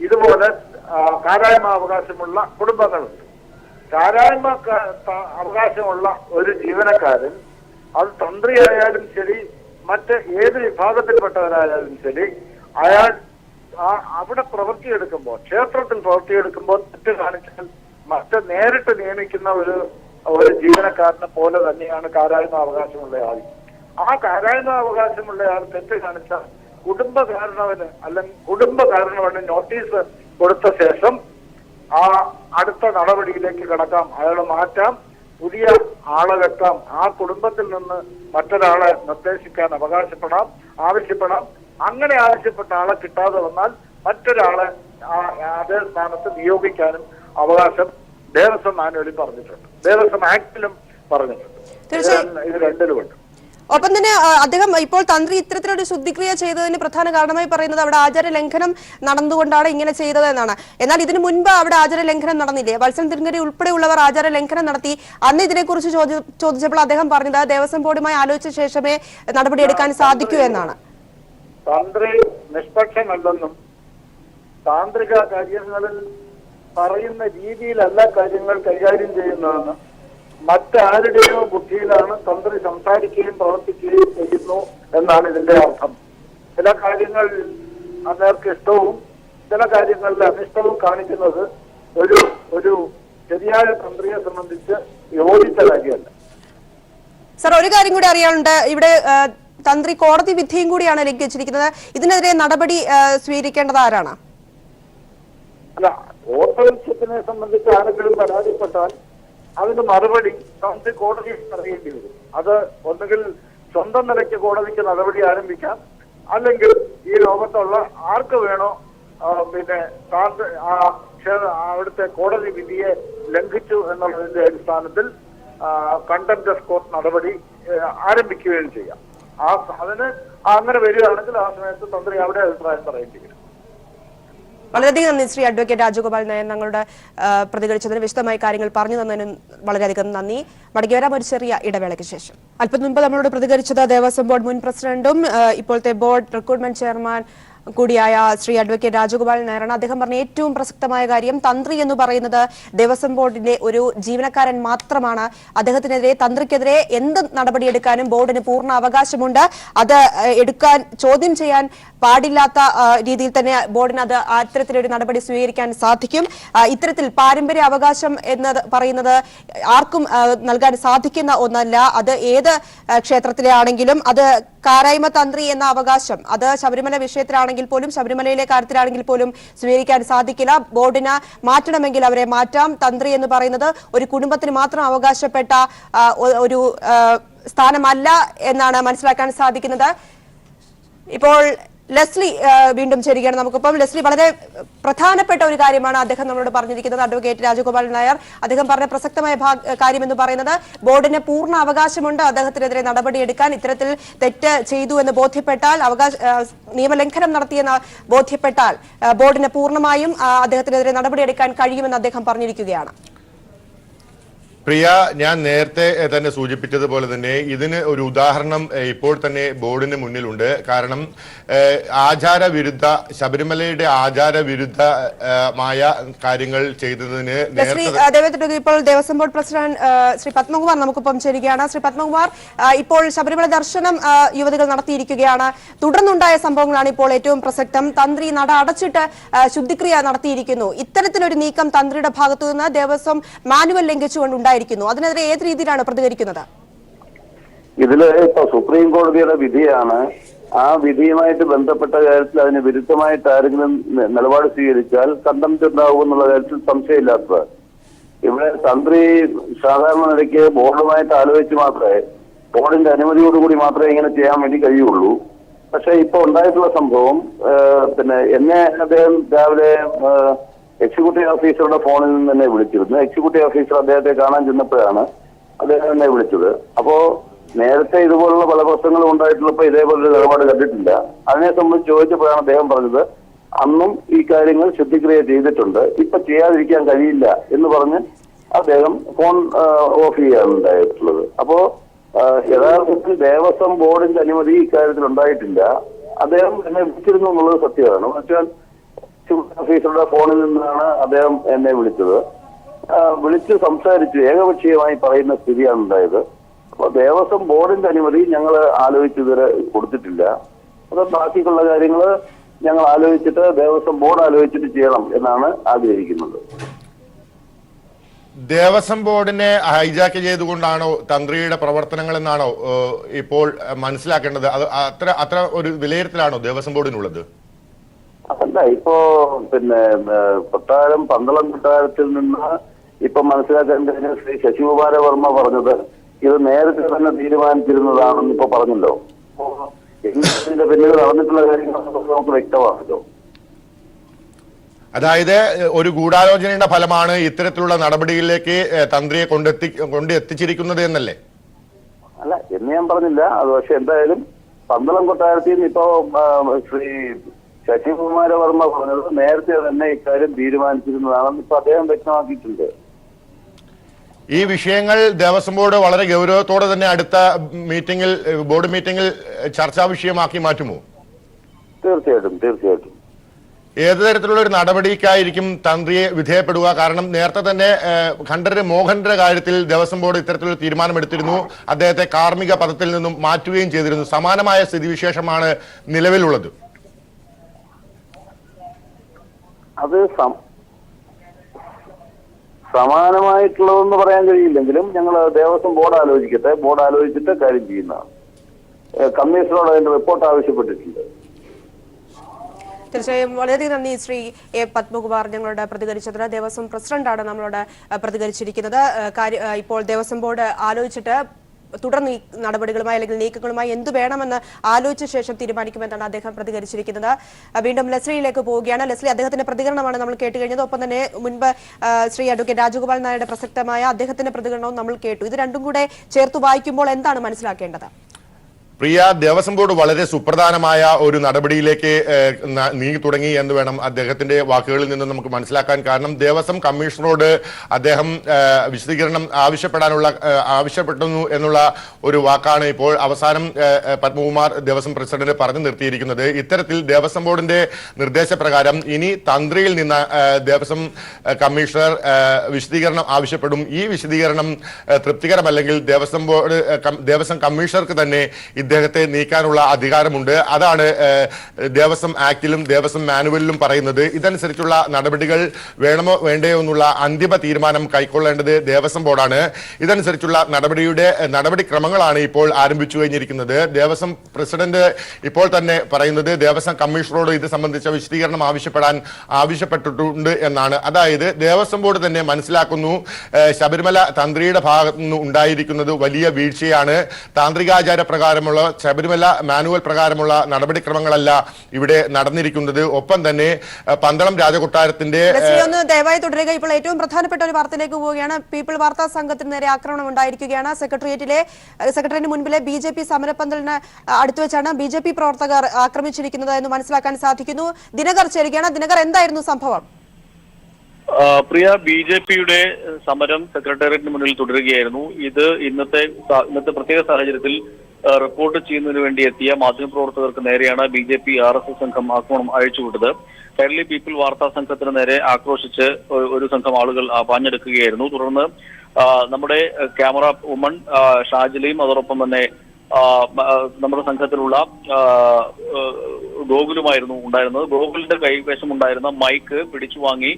ഇതുപോലെ കാരായ്മാവകാശമുള്ള കുടുംബങ്ങളുണ്ട്. കാരായ്മ അവകാശമുള്ള ഒരു ജീവനക്കാരൻ, അത് തന്ത്രിയായാലും ശരി മറ്റ് ഏത് വിഭാഗത്തിൽപ്പെട്ടവരായാലും ശരി, അയാൾ അവിടെ പ്രവൃത്തിയെടുക്കുമ്പോൾ, ക്ഷേത്രത്തിൽ പ്രവൃത്തിയെടുക്കുമ്പോൾ തെറ്റ് കാണിച്ചാൽ മറ്റ് നേരിട്ട് നിയമിക്കുന്ന ഒരു ജീവനക്കാരനെ പോലെ തന്നെയാണ് കാരായ്മ അവകാശമുള്ളയാൾ. ആ കാരായ്മ അവകാശമുള്ളയാൾ തെറ്റ് കാണിച്ചാൽ കുടുംബകാരണവന് നോട്ടീസ് കൊടുത്ത ശേഷം ആ അടുത്ത നടപടിയിലേക്ക് കടക്കാം. അയാളെ മാറ്റാം, പുതിയ ആളെ വെക്കാം. ആ കുടുംബത്തിൽ നിന്ന് മറ്റൊരാളെ നിർദ്ദേശിക്കാൻ ആവശ്യപ്പെടാം. അങ്ങനെ ആവശ്യപ്പെട്ട ആളെ കിട്ടാതെ വന്നാൽ മറ്റൊരാളെ അതേ സ്ഥാനത്ത് നിയോഗിക്കാനും അവകാശം ദേവസ്വം മാനുവലിൽ പറഞ്ഞിട്ടുണ്ട്, ദേവസ്വം ആക്ടിലും പറഞ്ഞിട്ടുണ്ട്. ഇത് രണ്ടിലുമുണ്ട്. ഒപ്പം തന്നെ അദ്ദേഹം ഇപ്പോൾ തന്ത്രി ഇത്തരത്തിലൊരു ശുദ്ധിക്രിയ ചെയ്തതിന് പ്രധാന കാരണമായി പറയുന്നത് അവിടെ ആചാര ലംഘനം നടന്നുകൊണ്ടാണ് ഇങ്ങനെ ചെയ്തത് എന്നാണ്. എന്നാൽ ഇതിനു മുൻപ് അവിടെ ആചാര ലംഘനം നടന്നില്ലേ? വത്സൻ തിരുങ്കരി ഉൾപ്പെടെയുള്ളവർ ആചാര ലംഘനം നടത്തി. അന്ന് ഇതിനെക്കുറിച്ച് ചോദിച്ചപ്പോൾ അദ്ദേഹം പറഞ്ഞത് ദേവസ്വം ബോർഡുമായി ആലോചിച്ച ശേഷമേ നടപടിയെടുക്കാൻ സാധിക്കൂ എന്നാണ്. തന്ത്രി നിഷ്പക്ഷമല്ലെന്നും താന്ത്രിക കാര്യങ്ങളിൽ പറയുന്ന രീതിയിലല്ല കാര്യങ്ങൾ കൈകാര്യം ചെയ്യുന്നതെന്ന്, മറ്റാരുടെയോ ബുദ്ധിയിലാണ് തന്ത്രി സംസാരിക്കുകയും പ്രവർത്തിക്കുകയും ചെയ്യുന്നു എന്നാണ് ഇതിന്റെ അർത്ഥം. ചില കാര്യങ്ങളിൽ അങ്ങേർക്ക് ഇഷ്ടവും ചില കാര്യങ്ങളിൽ അനിഷ്ടവും കാണിക്കുന്നത് ഒരു ശരിയായ തന്ത്രിയെ സംബന്ധിച്ച് യോജിച്ച കാര്യമല്ല. സർ, ഒരു കാര്യം കൂടി അറിയാനുണ്ട്. ഇവിടെ തന്ത്രി കോടതി വിധിയും കൂടിയാണ് ലംഘിച്ചിരിക്കുന്നത്. ഇതിനെതിരെ നടപടി സ്വീകരിക്കേണ്ടത് ആരാണ്? അല്ല, വോട്ടവകാശത്തിനെ സംബന്ധിച്ച് ആരെങ്കിലും പരാതിപ്പെട്ടാൽ അതിന് മറുപടി തന്ത്രി കോടതിയിൽ അറിയേണ്ടി വരും. അത് ഒന്നുകിൽ സ്വന്തം നിലയ്ക്ക് കോടതിക്ക് നടപടി ആരംഭിക്കാം, അല്ലെങ്കിൽ ഈ ലോകത്തുള്ള ആർക്ക് വേണോ അവിടുത്തെ കോടതി വിധിയെ ലംഘിച്ചു എന്നുള്ളതിന്റെ അടിസ്ഥാനത്തിൽ കണ്ടംപ്റ്റ് ഓഫ് കോർട്ട് നടപടി ആരംഭിക്കുകയും ചെയ്യാം. അതിന് അങ്ങനെ വരികയാണെങ്കിൽ ആ സമയത്ത് തന്ത്രി അവിടെ അഭിപ്രായം പറയേണ്ടി വരും. വളരെയധികം നന്ദി ശ്രീ അഡ്വക്കേറ്റ് രാജഗോപാൽ നായർ. ഞങ്ങളുടെ പ്രതികരിച്ചതിന് വിശദമായ കാര്യങ്ങൾ പറഞ്ഞു തന്നതിനും വളരെയധികം നന്ദി. മടങ്ങി വരാം ഒരു ചെറിയ ഇടവേളയ്ക്ക് ശേഷം. അല്പം മുൻപ് നമ്മളോട് പ്രതികരിച്ചത് ദേവസ്വം ബോർഡ് മുൻ പ്രസിഡന്റും ഇപ്പോഴത്തെ ബോർഡ് റിക്രൂട്ട്മെന്റ് ചെയർമാൻ കൂടിയായ ശ്രീ അഡ്വക്കേറ്റ് രാജഗോപാൽ നായരാണ്. അദ്ദേഹം പറഞ്ഞ ഏറ്റവും പ്രസക്തമായ കാര്യം, തന്ത്രി എന്ന് പറയുന്നത് ദേവസ്വം ബോർഡിന്റെ ഒരു ജീവനക്കാരൻ മാത്രമാണ്. അദ്ദേഹത്തിനെതിരെ, തന്ത്രിക്കെതിരെ എന്ത് നടപടിയെടുക്കാനും ബോർഡിന് പൂർണ്ണ അവകാശമുണ്ട്. അത് എടുക്കാൻ, ചോദ്യം ചെയ്യാൻ പാടില്ലാത്ത രീതിയിൽ തന്നെ ബോർഡിന് അത് അത്തരത്തിലൊരു നടപടി സ്വീകരിക്കാൻ സാധിക്കും. ഇത്തരത്തിൽ പാരമ്പര്യ അവകാശം എന്ന് പറയുന്നത് ആർക്കും നൽകാൻ സാധിക്കുന്ന ഒന്നല്ല. അത് ഏത് ക്ഷേത്രത്തിലെ ആണെങ്കിലും അത് കാരായ്മ തന്ത്രി എന്ന അവകാശം അത് ശബരിമല വിഷയത്തിലാണെങ്കിൽ പോലും, ശബരിമലയിലെ കാര്യത്തിലാണെങ്കിൽ പോലും സ്വീകരിക്കാൻ സാധിക്കില്ല. ബോർഡിന് മാറ്റണമെങ്കിൽ അവരെ മാറ്റാം. തന്ത്രി എന്ന് പറയുന്നത് ഒരു കുടുംബത്തിന് മാത്രം അവകാശപ്പെട്ട ഒരു സ്ഥാനമല്ല എന്നാണ് മനസ്സിലാക്കാൻ സാധിക്കുന്നത്. ഇപ്പോൾ ലെസ്ലി വീണ്ടും ചേരുകയാണ് നമുക്കിപ്പം. ലെസ്ലി, വളരെ പ്രധാനപ്പെട്ട ഒരു കാര്യമാണ് അദ്ദേഹം നമ്മളോട് പറഞ്ഞിരിക്കുന്നത്. അഡ്വക്കേറ്റ് രാജഗോപാൽ നായർ അദ്ദേഹം പറഞ്ഞ പ്രസക്തമായ കാര്യം എന്ന് പറയുന്നത് ബോർഡിന് പൂർണ്ണ അവകാശമുണ്ട് അദ്ദേഹത്തിനെതിരെ നടപടിയെടുക്കാൻ. ഇത്തരത്തിൽ തെറ്റ് ചെയ്തു എന്ന് ബോധ്യപ്പെട്ടാൽ, നിയമലംഘനം നടത്തിയെന്ന് ബോധ്യപ്പെട്ടാൽ ബോർഡിന് പൂർണ്ണമായും അദ്ദേഹത്തിനെതിരെ നടപടിയെടുക്കാൻ കഴിയുമെന്ന് അദ്ദേഹം പറഞ്ഞിരിക്കുകയാണ്. പ്രിയ, ഞാൻ നേരത്തെ തന്നെ സൂചിപ്പിച്ചതുപോലെ തന്നെ ഇതിന് ഒരു ഉദാഹരണം ഇപ്പോൾ തന്നെ ബോർഡിന് മുന്നിലുണ്ട്. കാരണം ആചാരവിരുദ്ധ, ശബരിമലയുടെ ആചാരവിരുദ്ധമായ കാര്യങ്ങൾ ചെയ്തതിന് ഇപ്പോൾ ദേവസ്വം ബോർഡ് പ്രസിഡന്റ് ശ്രീ പത്മകുമാർ നമുക്കൊപ്പം ചേരുകയാണ്. ശ്രീ പത്മകുമാർ, ഇപ്പോൾ ശബരിമല ദർശനം യുവതികൾ നടത്തിയിരിക്കുകയാണ്. തുടർന്നുണ്ടായ സംഭവങ്ങളാണ് ഇപ്പോൾ ഏറ്റവും പ്രസക്തം. തന്ത്രി നട അടച്ചിട്ട് ശുദ്ധിക്രിയ നടത്തിയിരിക്കുന്നു. ഇത്തരത്തിലൊരു നീക്കം തന്ത്രിയുടെ ഭാഗത്തുനിന്ന് ദേവസ്വം മാനുവൽ ലംഘിച്ചുകൊണ്ടുണ്ടായി. അതിനെതിരെ ഏത് രീതിയിലാണ് പ്രതികരിക്കുന്നത്? ഇതില് ഇപ്പൊ സുപ്രീം കോടതിയുടെ വിധിയാണ്. ആ വിധിയുമായിട്ട് ബന്ധപ്പെട്ട കാര്യത്തിൽ അതിന് വിരുദ്ധമായിട്ട് ആരെങ്കിലും നിലപാട് സ്വീകരിച്ചാൽ കണ്ടംപ്റ്റ് ഉണ്ടാവും എന്നുള്ള കാര്യത്തിൽ സംശയമില്ലാത്തത്. ഇവിടെ തന്ത്രി സാധാരണ നിലയ്ക്ക് ബോർഡുമായിട്ട് ആലോചിച്ച് മാത്രമേ, ബോർഡിന്റെ അനുമതിയോടുകൂടി മാത്രമേ ഇങ്ങനെ ചെയ്യാൻ വേണ്ടി കഴിയുള്ളൂ. പക്ഷെ ഇപ്പൊ ഉണ്ടായിട്ടുള്ള സംഭവം, എന്നെ അദ്ദേഹം രാവിലെ എക്സിക്യൂട്ടീവ് ഓഫീസറുടെ ഫോണിൽ നിന്ന് തന്നെ വിളിച്ചിരുന്നു. എക്സിക്യൂട്ടീവ് ഓഫീസർ അദ്ദേഹത്തെ കാണാൻ ചെന്നപ്പോഴാണ് അദ്ദേഹം എന്നെ വിളിച്ചത്. അപ്പോ നേരത്തെ ഇതുപോലുള്ള പല പ്രശ്നങ്ങളും ഉണ്ടായിട്ടുള്ളപ്പോ ഇതേപോലൊരു നിലപാട് കണ്ടിട്ടില്ല. അതിനെ സംബന്ധിച്ച് ചോദിച്ചപ്പോഴാണ് അദ്ദേഹം പറഞ്ഞത് അന്നും ഈ കാര്യങ്ങൾ ശുദ്ധിക്രിയ ചെയ്തിട്ടുണ്ട്, ഇപ്പൊ ചെയ്യാതിരിക്കാൻ കഴിയില്ല എന്ന് പറഞ്ഞ് അദ്ദേഹം ഫോൺ ഓഫ് ചെയ്യാണ് ഉണ്ടായിട്ടുള്ളത്. അപ്പോ യഥാർത്ഥത്തിൽ ദേവസ്വം ബോർഡിന്റെ അനുമതി ഇക്കാര്യത്തിൽ ഉണ്ടായിട്ടില്ല. അദ്ദേഹം എന്നെ വിളിച്ചിരുന്നു എന്നുള്ളത് സത്യമാണ്. പക്ഷേ ഓഫീസറുടെ ഫോണിൽ നിന്നാണ് അദ്ദേഹം എന്നെ വിളിച്ചത്. വിളിച്ച് സംസാരിച്ചു, ഏകപക്ഷീയമായി പറയുന്ന സ്ഥിതിയാണ് ഉണ്ടായത്. അപ്പൊ ദേവസ്വം ബോർഡിന്റെ അനുമതി ഞങ്ങൾ ആലോചിച്ചതുവരെ കൊടുത്തിട്ടില്ല. അത് ബാക്കിയുള്ള കാര്യങ്ങൾ ഞങ്ങൾ ആലോചിച്ചിട്ട് ദേവസ്വം ബോർഡ് ആലോചിച്ചിട്ട് ചെയ്യണം എന്നാണ് ആഗ്രഹിക്കുന്നത്. ദേവസ്വം ബോർഡിനെ ഹൈജാക്ക് ചെയ്തുകൊണ്ടാണോ തന്ത്രിയുടെ പ്രവർത്തനങ്ങൾ എന്നാണോ ഇപ്പോൾ മനസ്സിലാക്കേണ്ടത്? അത് അത്ര ഒരു വിലയിരുത്തലാണോ ദേവസ്വം ബോർഡിനുള്ളത്? അതല്ല, ഇപ്പോ കൊട്ടാരം, പന്തളം കൊട്ടാരത്തിൽ നിന്ന് ഇപ്പൊ മനസ്സിലാക്കേണ്ടതിന് ശ്രീ ശശികുമാര വർമ്മ പറഞ്ഞത് ഇത് നേരത്തെ തന്നെ തീരുമാനിച്ചിരുന്നതാണെന്ന് ഇപ്പൊ പറഞ്ഞല്ലോ. ഇതിന്റെ പിന്നിൽ നടന്നിട്ടുള്ള കാര്യങ്ങൾ നമുക്ക് വ്യക്തമാണല്ലോ. അതായത് ഒരു ഗൂഢാലോചനയുടെ ഫലമാണ് ഇത്തരത്തിലുള്ള നടപടികളിലേക്ക് തന്ത്രിയെ കൊണ്ടെത്തിച്ചിരിക്കുന്നത് എന്നല്ലേ? അല്ല എന്ന് ഞാൻ പറഞ്ഞില്ല. അത് പക്ഷെ എന്തായാലും പന്തളം കൊട്ടാരത്തിൽ നിന്ന് ഇപ്പോ ശ്രീ ശശികുമാര വർമ്മ പറഞ്ഞത് നേരത്തെ തന്നെ ഇക്കാര്യം തീരുമാനിച്ചിരുന്നതാണെന്ന് ഇപ്പൊ അദ്ദേഹം വ്യക്തമാക്കിയിട്ടുണ്ട്. ഈ വിഷയങ്ങൾ ദേവസ്വം ബോർഡ് വളരെ ഗൗരവത്തോടെ തന്നെ അടുത്ത മീറ്റിംഗിൽ, ബോർഡ് മീറ്റിംഗിൽ ചർച്ചാ വിഷയമാക്കി മാറ്റുമോ? തീർച്ചയായിട്ടും. ഏത് തരത്തിലുള്ള ഒരു നടപടിക്കായിരിക്കും തന്ത്രിയെ വിധേയപ്പെടുക? കാരണം നേരത്തെ തന്നെ ഖണ്ഡര് മോഹന്റെ കാര്യത്തിൽ ദേവസ്വം ബോർഡ് ഇത്തരത്തിലൊരു തീരുമാനമെടുത്തിരുന്നു. അദ്ദേഹത്തെ കാർമ്മിക പദത്തിൽ നിന്നും മാറ്റുകയും ചെയ്തിരുന്നു. സമാനമായ സ്ഥിതിവിശേഷമാണ് നിലവിലുള്ളത്. അത് സമാനമായിട്ടുള്ളതെന്ന് പറയാൻ കഴിയില്ലെങ്കിലും ഞങ്ങൾ ദേവസ്വം ബോർഡ് ആലോചിക്കട്ടെ. ബോർഡ് ആലോചിച്ചിട്ട് കാര്യം ചെയ്യുന്നതാണ്. കമ്മീഷണറോട് അതിന്റെ റിപ്പോർട്ട് ആവശ്യപ്പെട്ടിട്ടുണ്ട്. തീർച്ചയായും വളരെയധികം നന്ദി ശ്രീ എ പത്മകുമാർ ഞങ്ങളോട് പ്രതികരിച്ചതിന്. ദേവസ്വം പ്രസിഡന്റാണ് നമ്മളോട് പ്രതികരിച്ചിരിക്കുന്നത്. ഇപ്പോൾ ദേവസ്വം ബോർഡ് ആലോചിച്ചിട്ട് തുടർ നടപടികളുമായി അല്ലെങ്കിൽ നീക്കങ്ങളുമായി എന്തു വേണമെന്ന് ആലോചിച്ച ശേഷം തീരുമാനിക്കുമെന്നാണ് അദ്ദേഹം പ്രതികരിച്ചിരിക്കുന്നത്. വീണ്ടും ലെസ്ലിയിലേക്ക് പോവുകയാണ്. ലെസ്ലി, അദ്ദേഹത്തിന്റെ പ്രതികരണമാണ് നമ്മൾ കേട്ട് കഴിഞ്ഞത്. ഒപ്പം തന്നെ മുൻപ് ശ്രീ അഡ്വക്കേറ്റ് രാജഗോപാൽ നായരുടെ പ്രസക്തമായ അദ്ദേഹത്തിന്റെ പ്രതികരണവും നമ്മൾ കേട്ടു. ഇത് രണ്ടും കൂടെ ചേർത്ത് വായിക്കുമ്പോൾ എന്താണ് മനസ്സിലാക്കേണ്ടത്? പ്രിയ, ദേവസ്വം ബോർഡ് വളരെ സുപ്രധാനമായ ഒരു നടപടിയിലേക്ക് നീങ്ങി തുടങ്ങി എന്ന് വേണം അദ്ദേഹത്തിന്റെ വാക്കുകളിൽ നിന്ന് നമുക്ക് മനസ്സിലാക്കാൻ. കാരണം ദേവസ്വം കമ്മീഷണറോട് അദ്ദേഹം വിശദീകരണം ആവശ്യപ്പെടുന്നു എന്നുള്ള ഒരു വാക്കാണ് ഇപ്പോൾ അവസാനം പത്മകുമാർ ദേവസ്വം പ്രസിഡന്റ് പറഞ്ഞു നിർത്തിയിരിക്കുന്നത്. ഇത്തരത്തിൽ ദേവസ്വം ബോർഡിന്റെ നിർദ്ദേശപ്രകാരം ഇനി തന്ത്രിയിൽ നിന്ന് ദേവസ്വം കമ്മീഷണർ വിശദീകരണം ആവശ്യപ്പെടും. ഈ വിശദീകരണം തൃപ്തികരമല്ലെങ്കിൽ ദേവസ്വം കമ്മീഷണർക്ക് തന്നെ ഇദ്ദേഹത്തെ നീക്കാനുള്ള അധികാരമുണ്ട്. അതാണ് ദേവസ്വം ആക്ടിലും ദേവസ്വം മാനുവലിലും പറയുന്നത്. ഇതനുസരിച്ചുള്ള നടപടികൾ വേണമോ വേണ്ടയോ എന്നുള്ള അന്തിമ തീരുമാനം കൈക്കൊള്ളേണ്ടത് ദേവസ്വം ബോർഡാണ്. ഇതനുസരിച്ചുള്ള നടപടിക്രമങ്ങളാണ് ഇപ്പോൾ ആരംഭിച്ചു കഴിഞ്ഞിരിക്കുന്നത്. ദേവസ്വം പ്രസിഡന്റ് ഇപ്പോൾ തന്നെ പറയുന്നത് ദേവസ്വം കമ്മീഷണറോട് ഇത് സംബന്ധിച്ച വിശദീകരണം ആവശ്യപ്പെട്ടിട്ടുണ്ട് എന്നാണ്. അതായത് ദേവസ്വം ബോർഡ് തന്നെ മനസ്സിലാക്കുന്നു ശബരിമല തന്ത്രിയുടെ ഭാഗത്തു നിന്ന് ഉണ്ടായിരിക്കുന്നത് വലിയ വീഴ്ചയാണ്. താന്ത്രികാചാര പ്രകാരമുള്ള ശബരിമല മാനുവൽ പ്രകാരമുള്ള നടപടിക്രമങ്ങളല്ല ഇവിടെ നടന്നിരിക്കുന്നത്. ഒപ്പം തന്നെ പന്തളം രാജകൊട്ടാരത്തിന്റെ ദയവായി തുടരുക. ഇപ്പോൾ ഏറ്റവും പ്രധാനപ്പെട്ട ഒരു വാർത്തയിലേക്ക് പോവുകയാണ്. പീപ്പിൾ വാർത്താ സംഘത്തിന് നേരെ ആക്രമണം ഉണ്ടായിരിക്കുകയാണ്. സെക്രട്ടേറിയറ്റിന് മുൻപിലെ BJP സമരപ്പന്തലിന് അടുത്ത് വെച്ചാണ് BJP പ്രവർത്തകർ ആക്രമിച്ചിരിക്കുന്നത് എന്ന് മനസ്സിലാക്കാൻ സാധിക്കുന്നു. ദിനകർ ചേരുകയാണ്. ദിനകർ, എന്തായിരുന്നു സംഭവം? പ്രിയ, ബി.ജെ.പിയുടെ സമരം സെക്രട്ടേറിയറ്റിന് മുന്നിൽ തുടരുകയായിരുന്നു. ഇത് ഇന്നത്തെ പ്രത്യേക സാഹചര്യത്തിൽ റിപ്പോർട്ട് ചെയ്യുന്നതിന് വേണ്ടി എത്തിയ മാധ്യമപ്രവർത്തകർക്ക് നേരെയാണ് ബി.ജെ.പി RSS സംഘം ആക്രമണം അഴിച്ചുവിട്ടത്. കേരള പീപ്പിൾ വാർത്താ സംഘത്തിന് നേരെ ആക്രോശിച്ച് ഒരു സംഘം ആളുകൾ പാഞ്ഞെടുക്കുകയായിരുന്നു. തുടർന്ന് നമ്മുടെ ക്യാമറ വുമൺ ഷാജിലയും അതോടൊപ്പം തന്നെ നമ്മുടെ സംഘത്തിലുള്ള ഗോകുലുമായിരുന്നു ഉണ്ടായിരുന്നത്. ഗോകുലിന്റെ കൈവശം ഉണ്ടായിരുന്ന മൈക്ക് പിടിച്ചു വാങ്ങി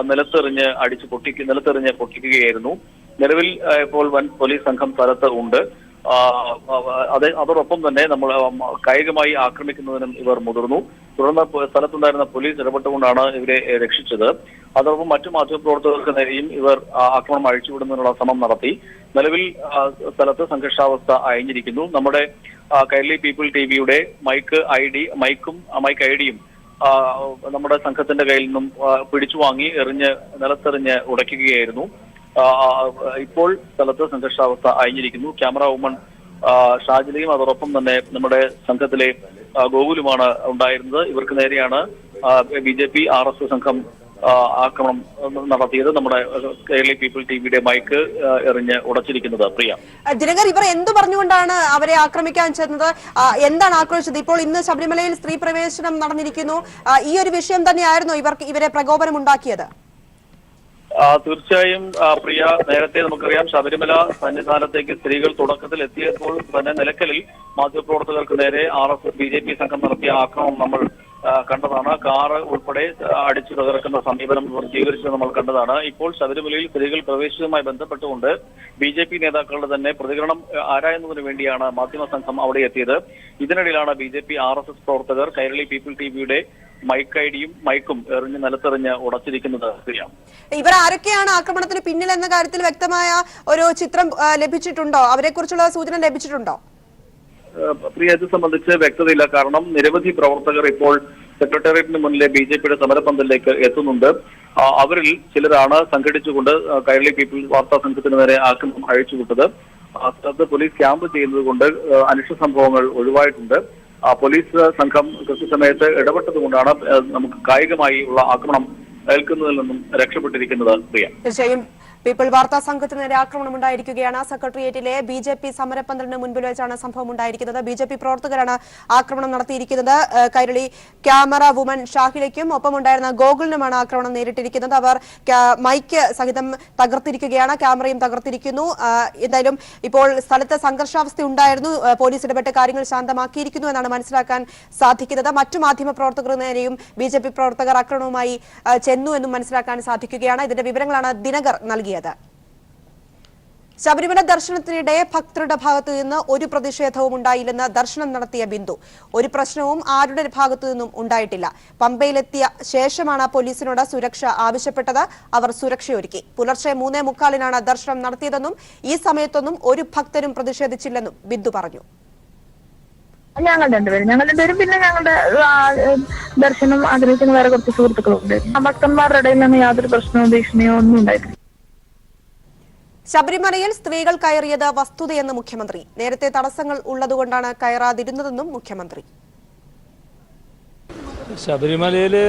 നിലത്തെറിഞ്ഞ് പൊട്ടിക്കുകയായിരുന്നു. നിലവിൽ ഇപ്പോൾ വൻ പോലീസ് സംഘം സ്ഥലത്ത് ഉണ്ട്. അതോടൊപ്പം തന്നെ നമ്മൾ കായികമായി ആക്രമിക്കുന്നതിനും ഇവർ മുതിർന്നു. തുടർന്ന് സ്ഥലത്തുണ്ടായിരുന്ന പോലീസ് ഇടപെട്ടുകൊണ്ടാണ് ഇവരെ രക്ഷിച്ചത്. അതോടൊപ്പം മറ്റു മാധ്യമപ്രവർത്തകർക്ക് നേരെയും ഇവർ ആക്രമണം അഴിച്ചുവിടുന്നതിനുള്ള ശ്രമം നടത്തി. നിലവിൽ സ്ഥലത്ത് സംഘർഷാവസ്ഥ അയഞ്ഞിരിക്കുന്നു. നമ്മുടെ കൈരളി പീപ്പിൾ ടിവിയുടെ മൈക്ക് ഐഡിയും നമ്മുടെ സംഘത്തിന്റെ കയ്യിൽ നിന്നും പിടിച്ചു വാങ്ങി നിലത്തെറിഞ്ഞ് ഉടയ്ക്കുകയായിരുന്നു. ഇപ്പോൾ സ്ഥലത്ത് സംഘർഷാവസ്ഥ അയഞ്ഞിരിക്കുന്നു. ക്യാമറ വുമൺ ഷാജിലയും അതോടൊപ്പം തന്നെ നമ്മുടെ സംഘത്തിലെ ഗോകുലുമാണ് ഉണ്ടായിരുന്നത്. ഇവർക്ക് നേരെയാണ് ബി.ജെ.പി RSS സംഘം ആക്രമണം നടത്തിയത്. നമ്മുടെ കേരള പീപ്പിൾ ടിവിയുടെ മൈക്ക് എറിഞ്ഞ് ഉടച്ചിരിക്കുന്നത്. പ്രിയ, ദിനകർ, ഇവർ എന്തു പറഞ്ഞുകൊണ്ടാണ് അവരെ ആക്രമിക്കാൻ ചെന്നത്? എന്താണ് ആക്രോശിച്ചത്? ഇപ്പോൾ ഇന്ന് ശബരിമലയിൽ സ്ത്രീ പ്രവേശനം നടന്നിരിക്കുന്നു. ഈ ഒരു വിഷയം തന്നെയായിരുന്നു ഇവരെ പ്രകോപനം ഉണ്ടാക്കിയത്? തീർച്ചയായും പ്രിയ, നേരത്തെ നമുക്കറിയാം ശബരിമല സന്നിധാനത്തേക്ക് സ്ത്രീകൾ തുടക്കത്തിൽ എത്തിയപ്പോൾ തന്നെ നിലയ്ക്കലിൽ മാധ്യമപ്രവർത്തകർക്ക് നേരെ ബി.ജെ.പി സംഘം നടത്തിയ ആക്രമണം നമ്മൾ കണ്ടതാണ്. കാറ് ഉൾപ്പെടെ അടിച്ചു തകർക്കുന്ന സമീപനം സ്വീകരിച്ചത് നമ്മൾ കണ്ടതാണ്. ഇപ്പോൾ ശബരിമലയിൽ സ്ത്രീകൾ പ്രവേശിച്ചതുമായി ബന്ധപ്പെട്ടുകൊണ്ട് ബി.ജെ.പി നേതാക്കളുടെ തന്നെ പ്രതികരണം ആരായുന്നതിന് വേണ്ടിയാണ് മാധ്യമ സംഘം അവിടെ എത്തിയത്. ഇതിനിടയിലാണ് ബി.ജെ.പി RSS പ്രവർത്തകർ കൈരളി പീപ്പിൾ ടിവിയുടെ മൈക്കും നിലത്തെറിഞ്ഞ് ഉടച്ചിരിക്കുന്നത്. ഇവർ ആരൊക്കെയാണ് ആക്രമണത്തിന് പിന്നിൽ എന്ന കാര്യത്തിൽ വ്യക്തമായ ഒരു ചിത്രം ലഭിച്ചിട്ടുണ്ടോ? അവരെ കുറിച്ചുള്ള സൂചന ലഭിച്ചിട്ടുണ്ടോ? പ്രിയ, ഇത് സംബന്ധിച്ച് വ്യക്തതയില്ല. കാരണം നിരവധി പ്രവർത്തകർ ഇപ്പോൾ സെക്രട്ടേറിയറ്റിന് മുന്നിലെ ബി.ജെ.പിയുടെ സമരപന്തലിലേക്ക് എത്തുന്നുണ്ട്. അവരിൽ ചിലരാണ് സംഘടിച്ചുകൊണ്ട് കൈരളി പീപ്പിൾ വാർത്താ സംഘത്തിന് നേരെ ആക്രമണം അഴിച്ചുവിട്ടത്. സ്ഥലത്ത് പോലീസ് ക്യാമ്പ് ചെയ്യുന്നത് കൊണ്ട് അനിഷ്ട സംഭവങ്ങൾ ഒഴിവായിട്ടുണ്ട്. പോലീസ് സംഘം കൃത്യസമയത്ത് ഇടപെട്ടതുകൊണ്ടാണ് നമുക്ക് കായികമായി ഉള്ള ആക്രമണം ഏൽക്കുന്നതിൽ നിന്നും രക്ഷപ്പെട്ടിരിക്കുന്നത്. പ്രിയ, തീർച്ചയായും പീപ്പിൾ വാർത്താ സംഘത്തിന് നേരെ ആക്രമണം ഉണ്ടായിരിക്കുകയാണ്. സെക്രട്ടേറിയറ്റിലെ ബി.ജെ.പി സമരപന്തലിന് മുൻപിൽ വെച്ചാണ് സംഭവം ഉണ്ടായിരിക്കുന്നത്. ബി.ജെ.പി പ്രവർത്തകരാണ് ആക്രമണം നടത്തിയിരിക്കുന്നത്. കൈരളി ക്യാമറ വുമൺ ഷാഹിലയ്ക്കും ഒപ്പമുണ്ടായിരുന്ന ഗോകുലിനുമാണ് ആക്രമണം നേരിട്ടിരിക്കുന്നത്. അവർ മൈക്ക് സഹിതം തകർത്തിരിക്കുകയാണ്, ക്യാമറയും തകർത്തിരിക്കുന്നു. എന്തായാലും ഇപ്പോൾ സ്ഥലത്ത് സംഘർഷാവസ്ഥ ഉണ്ടായിരുന്നു. പോലീസ് ഇടപെട്ട് കാര്യങ്ങൾ ശാന്തമാക്കിയിരിക്കുന്നു എന്നാണ് മനസ്സിലാക്കാൻ സാധിക്കുന്നത്. മറ്റു മാധ്യമ പ്രവർത്തകർക്ക് നേരെയും ബി.ജെ.പി പ്രവർത്തകർ ആക്രമണവുമായി ചെന്നു എന്നും മനസ്സിലാക്കാൻ സാധിക്കുകയാണ്. ഇതിന്റെ വിവരങ്ങളാണ് ദിനകർ നൽകിയത്. ശബരിമല ദർശനത്തിനിടെ ഭക്തരുടെ ഭാഗത്തു നിന്ന് ഒരു പ്രതിഷേധവും ഉണ്ടായില്ലെന്ന് ദർശനം നടത്തിയ ബിന്ദു. ഒരു പ്രശ്നവും ആരുടെ ഭാഗത്തു നിന്നും ഉണ്ടായിട്ടില്ല. പമ്പയിലെത്തിയ ശേഷമാണ് പോലീസിനോട് സുരക്ഷ ആവശ്യപ്പെട്ടത്. അവർ സുരക്ഷയൊരുക്കി. പുലർച്ചെ 3:45 ദർശനം നടത്തിയതെന്നും ഈ സമയത്തൊന്നും ഒരു ഭക്തരും പ്രതിഷേധിച്ചില്ലെന്നും ബിന്ദു പറഞ്ഞു. ഞങ്ങൾ രണ്ടുപേരും പിന്നെ ഞങ്ങളുടെ ദർശനം ആഗ്രഹിക്കുന്ന വേറെ കുറച്ച് സുഹൃത്തുക്കളുണ്ട്. ഭക്തന്മാരുടെ ഇടയിൽ നിന്ന് യാതൊരു പ്രശ്നവും ഭീഷണിയോ ഒന്നും ഉണ്ടായിട്ടില്ല. ശബരിമലയിൽ സ്ത്രീകൾ കയറിയത് വസ്തുതയെന്ന് മുഖ്യമന്ത്രി. നേരത്തെ തടസ്സങ്ങൾ ഉള്ളതുകൊണ്ടാണ് കയറാതിരുന്നതെന്നും മുഖ്യമന്ത്രി. ശബരിമലയില്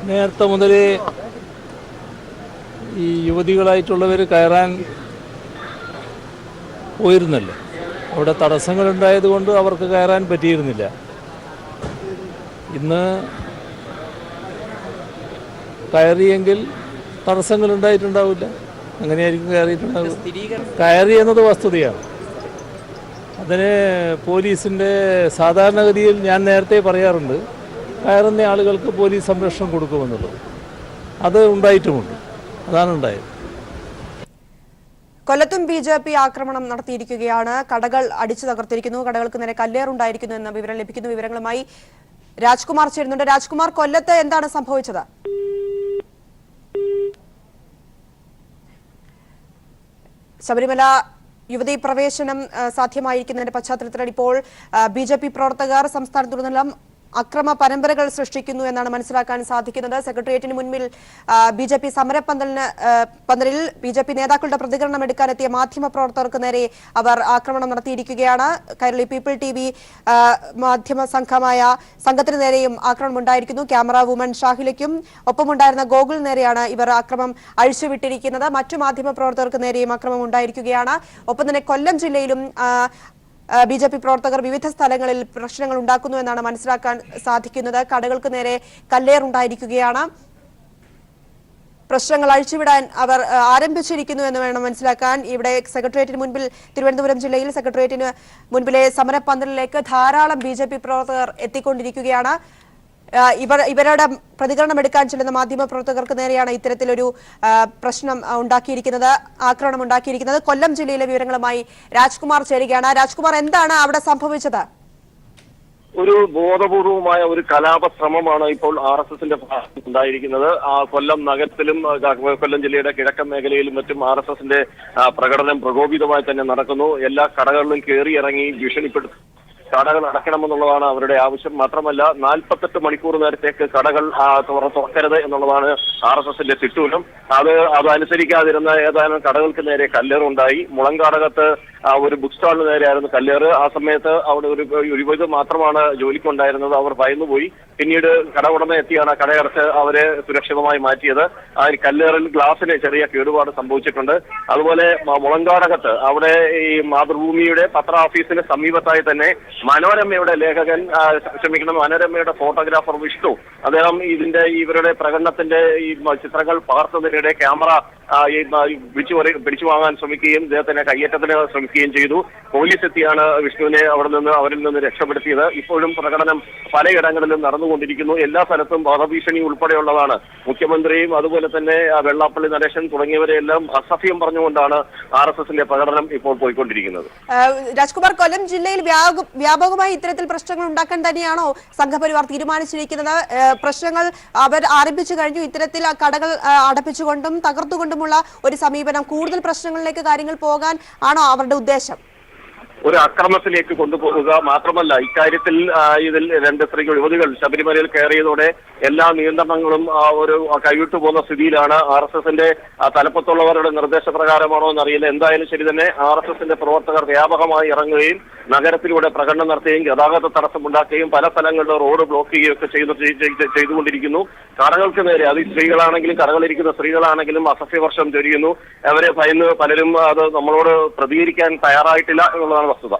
നേരത്തെ മുതലേ ഈ യുവതികളായിട്ടുള്ളവർ കയറാൻ പോയിരുന്നല്ലോ. അവിടെ തടസ്സങ്ങളുണ്ടായത് കൊണ്ട് അവർക്ക് കയറാൻ പറ്റിയിരുന്നില്ല. ഇന്ന് കയറിയെങ്കിൽ തടസ്സങ്ങളുണ്ടായിട്ടുണ്ടാവില്ല. അങ്ങനെയായിരിക്കും കയറിയിട്ടുണ്ടാവുക. കയറി എന്നത് വസ്തുതയാണ്. അതിന് പോലീസിൻ്റെ സാധാരണഗതിയിൽ ഞാൻ നേരത്തെ പറയാറുണ്ട്, കയറുന്ന ആളുകൾക്ക് പോലീസ് സംരക്ഷണം കൊടുക്കുമെന്നുള്ളത്. അത് ഉണ്ടായിട്ടുമുണ്ട്. അതാണ് ഉണ്ടായത്. കൊല്ലത്തും ബി.ജെ.പി ആക്രമണം നടത്തിയിരിക്കുകയാണ്. കടകൾ അടിച്ചു തകർത്തിരിക്കുന്നു. കടകൾക്ക് നേരെ കല്ലേറുണ്ടായിരിക്കുന്നു എന്ന വിവരം ലഭിക്കുന്നു. വിവരങ്ങളുമായി രാജ്കുമാർ ചേരുന്നുണ്ട്. രാജ്കുമാർ, കൊല്ലത്ത് എന്താണ് സംഭവിച്ചത്? ശബരിമല യുവതീ പ്രവേശനം സാധ്യമായിരിക്കുന്നതിന്റെ പശ്ചാത്തലത്തിലാണ് ഇപ്പോൾ ബി.ജെ.പി പ്രവർത്തകർ സംസ്ഥാനത്തുടനീളം അക്രമ പരമ്പരകൾ സൃഷ്ടിക്കുന്നു എന്നാണ് മനസ്സിലാക്കാൻ സാധിക്കുന്നത്. സെക്രട്ടേറിയറ്റിന് മുൻപിൽ BJP സമരപ്പന്തലിൽ BJP നേതാക്കളുടെ പ്രതികരണം എടുക്കാനെത്തിയ മാധ്യമപ്രവർത്തകർക്ക് നേരെ അവർ ആക്രമണം നടത്തിയിരിക്കുകയാണ്. കൈരളി പീപ്പിൾ TV മാധ്യമ സംഘത്തിന് നേരെയും ആക്രമണം ഉണ്ടായിരിക്കുന്നു. ക്യാമറ വുമൺ ഷാഹിലയ്ക്കും ഒപ്പമുണ്ടായിരുന്ന ഗോകുൽ നേരെയാണ് ഇവർ ആക്രമണം അഴിച്ചുവിട്ടിരിക്കുന്നത്. മറ്റു മാധ്യമപ്രവർത്തകർക്ക് നേരെയും ആക്രമണം ഉണ്ടായിരിക്കുകയാണ്. ഒപ്പം തന്നെ കൊല്ലം ജില്ലയിലും BJP പ്രവർത്തകർ വിവിധ സ്ഥലങ്ങളിൽ പ്രശ്നങ്ങൾ ഉണ്ടാക്കുന്നു എന്നാണ് മനസ്സിലാക്കാൻ സാധിക്കുന്നത്. കടകൾക്ക് നേരെ കല്ലേറുണ്ടായിരിക്കുകയാണ്. പ്രശ്നങ്ങൾ അഴിച്ചുവിടാൻ അവർ ആരംഭിച്ചിരിക്കുന്നു എന്ന് വേണം മനസ്സിലാക്കാൻ. ഇവിടെ സെക്രട്ടേറിയറ്റിന് മുൻപിൽ തിരുവനന്തപുരം ജില്ലയിൽ സെക്രട്ടേറിയറ്റിന് മുൻപിലെ സമരപ്പന്തലിലേക്ക് ധാരാളം BJP പ്രവർത്തകർ എത്തിക്കൊണ്ടിരിക്കുകയാണ്. ഇവരുടെ പ്രതികരണം എടുക്കാൻ ചെല്ലുന്ന മാധ്യമപ്രവർത്തകർക്ക് നേരെയാണ് ഇത്തരത്തിലൊരു പ്രശ്നം ഉണ്ടാക്കിയിരിക്കുന്നത്, ആക്രമണം ഉണ്ടാക്കിയിരിക്കുന്നത്. കൊല്ലം ജില്ലയിലെ വിവരങ്ങളുമായി രാജ്കുമാർ ചേരുകയാണ്. രാജ്കുമാർ, എന്താണ് അവിടെ സംഭവിച്ചത്? ഒരു ബോധപൂർവമായ ഒരു കലാപ ശ്രമമാണ് ഇപ്പോൾ RSSന്റെ ഭാഗത്ത് ഉണ്ടായിരിക്കുന്നത്. കൊല്ലം നഗരത്തിലും കൊല്ലം ജില്ലയുടെ കിഴക്കൻ മേഖലയിലും മറ്റും RSSന്റെ പ്രകടനം പ്രകോപിതമായി തന്നെ നടക്കുന്നു. എല്ലാ കടകളിലും കയറിയിറങ്ങി ഭീഷണിപ്പെടുത്തി കടകൾ അടയ്ക്കണമെന്നുള്ളതാണ് അവരുടെ ആവശ്യം. മാത്രമല്ല 48 മണിക്കൂർ നേരത്തേക്ക് കടകൾ തുറക്കരുത് എന്നുള്ളതാണ് RSSന്റെ തിട്ടൂരം. അതനുസരിക്കാതിരുന്ന ഏതാനും കടകൾക്ക് നേരെ കല്ലേറുണ്ടായി. മുളങ്കാടകത്ത് ഒരു ബുക്ക് സ്റ്റാളിന് നേരെയായിരുന്നു കല്ലേറ്. ആ സമയത്ത് അവിടെ ഒരു മാത്രമാണ് ജോലിക്കുണ്ടായിരുന്നത്. അവർ ഭയന്നുപോയി. പിന്നീട് കട ഉടമ എത്തിയാണ് കടയടച്ച് അവരെ സുരക്ഷിതമായി മാറ്റിയത്. ആ കല്ലേറിൽ ഗ്ലാസിന് ചെറിയ കേടുപാട് സംഭവിച്ചിട്ടുണ്ട്. അതുപോലെ മുളങ്കാടകത്ത് അവിടെ ഈ മാതൃഭൂമിയുടെ പത്ര ഓഫീസിന് സമീപത്തായി തന്നെ മനോരമയുടെ മനോരമയുടെ ഫോട്ടോഗ്രാഫർ വിഷ്ണു, അദ്ദേഹം ഇവരുടെ പ്രകടനത്തിന്റെ ഈ ചിത്രങ്ങൾ പകർത്തുന്നതിനിടെ ക്യാമറ പിടിച്ചു വാങ്ങാൻ ശ്രമിക്കുകയും അദ്ദേഹത്തിനെ കയ്യേറ്റത്തിന് ശ്രമിക്കുകയും ചെയ്തു. പോലീസ് എത്തിയാണ് വിഷ്ണുവിനെ അവരിൽ നിന്ന് രക്ഷപ്പെടുത്തിയത്. ഇപ്പോഴും പ്രകടനം പലയിടങ്ങളിലും നടന്നുകൊണ്ടിരിക്കുന്നു. എല്ലാ സ്ഥലത്തും വധഭീഷണി ഉൾപ്പെടെയുള്ളതാണ്. മുഖ്യമന്ത്രിയും അതുപോലെ തന്നെ വെള്ളാപ്പള്ളി നടേശൻ തുടങ്ങിയവരെല്ലാം അസഭ്യം പറഞ്ഞുകൊണ്ടാണ് RSSന്റെ പ്രകടനം ഇപ്പോൾ പോയിക്കൊണ്ടിരിക്കുന്നത്. രാജ്കുമാർ, കൊല്ലം ജില്ലയിൽ വ്യാപകമായി ഇത്തരത്തിൽ പ്രശ്നങ്ങൾ ഉണ്ടാക്കാൻ തന്നെയാണോ സംഘപരിവാർ തീരുമാനിച്ചിരിക്കുന്നത്? പ്രശ്നങ്ങൾ അവർ ആരംഭിച്ചു കഴിഞ്ഞു. ഇത്തരത്തിൽ കടകൾ അടപ്പിച്ചുകൊണ്ടും തകർത്തുകൊണ്ടുമുള്ള ഒരു സമീപനം, കൂടുതൽ പ്രശ്നങ്ങളിലേക്ക് കാര്യങ്ങൾ പോകാൻ ആണോ അവരുടെ ഉദ്ദേശം? ഒരു അക്രമത്തിലേക്ക് കൊണ്ടുപോകുക മാത്രമല്ല, ഇക്കാര്യത്തിൽ ഇതിൽ 2 യുവതികൾ ശബരിമലയിൽ കയറിയതോടെ എല്ലാ നിയന്ത്രണങ്ങളും ഒരു കൈവിട്ടു പോകുന്ന സ്ഥിതിയിലാണ്. RSSന്റെ തലപ്പത്തുള്ളവരുടെ നിർദ്ദേശപ്രകാരമാണോ എന്നറിയില്ല. എന്തായാലും ശരി തന്നെ RSSന്റെ പ്രവർത്തകർ വ്യാപകമായി ഇറങ്ങുകയും നഗരത്തിലൂടെ പ്രകടനം നടത്തുകയും ഗതാഗത തടസ്സമുണ്ടാക്കുകയും പല സ്ഥലങ്ങളിലും റോഡ് ബ്ലോക്ക് ചെയ്യുകയും ഒക്കെ ചെയ്തുകൊണ്ടിരിക്കുന്നു. കടകൾക്ക് നേരെ, അത് സ്ത്രീകളാണെങ്കിലും കടകളിരിക്കുന്ന സ്ത്രീകളാണെങ്കിലും അസഭ്യവർഷം ചൊരിയുന്നു. അവരെ ഭയന്ന് പലരും അത് നമ്മളോട് പ്രതികരിക്കാൻ തയ്യാറായിട്ടില്ല എന്നുള്ളതാണ് വസ്തുത.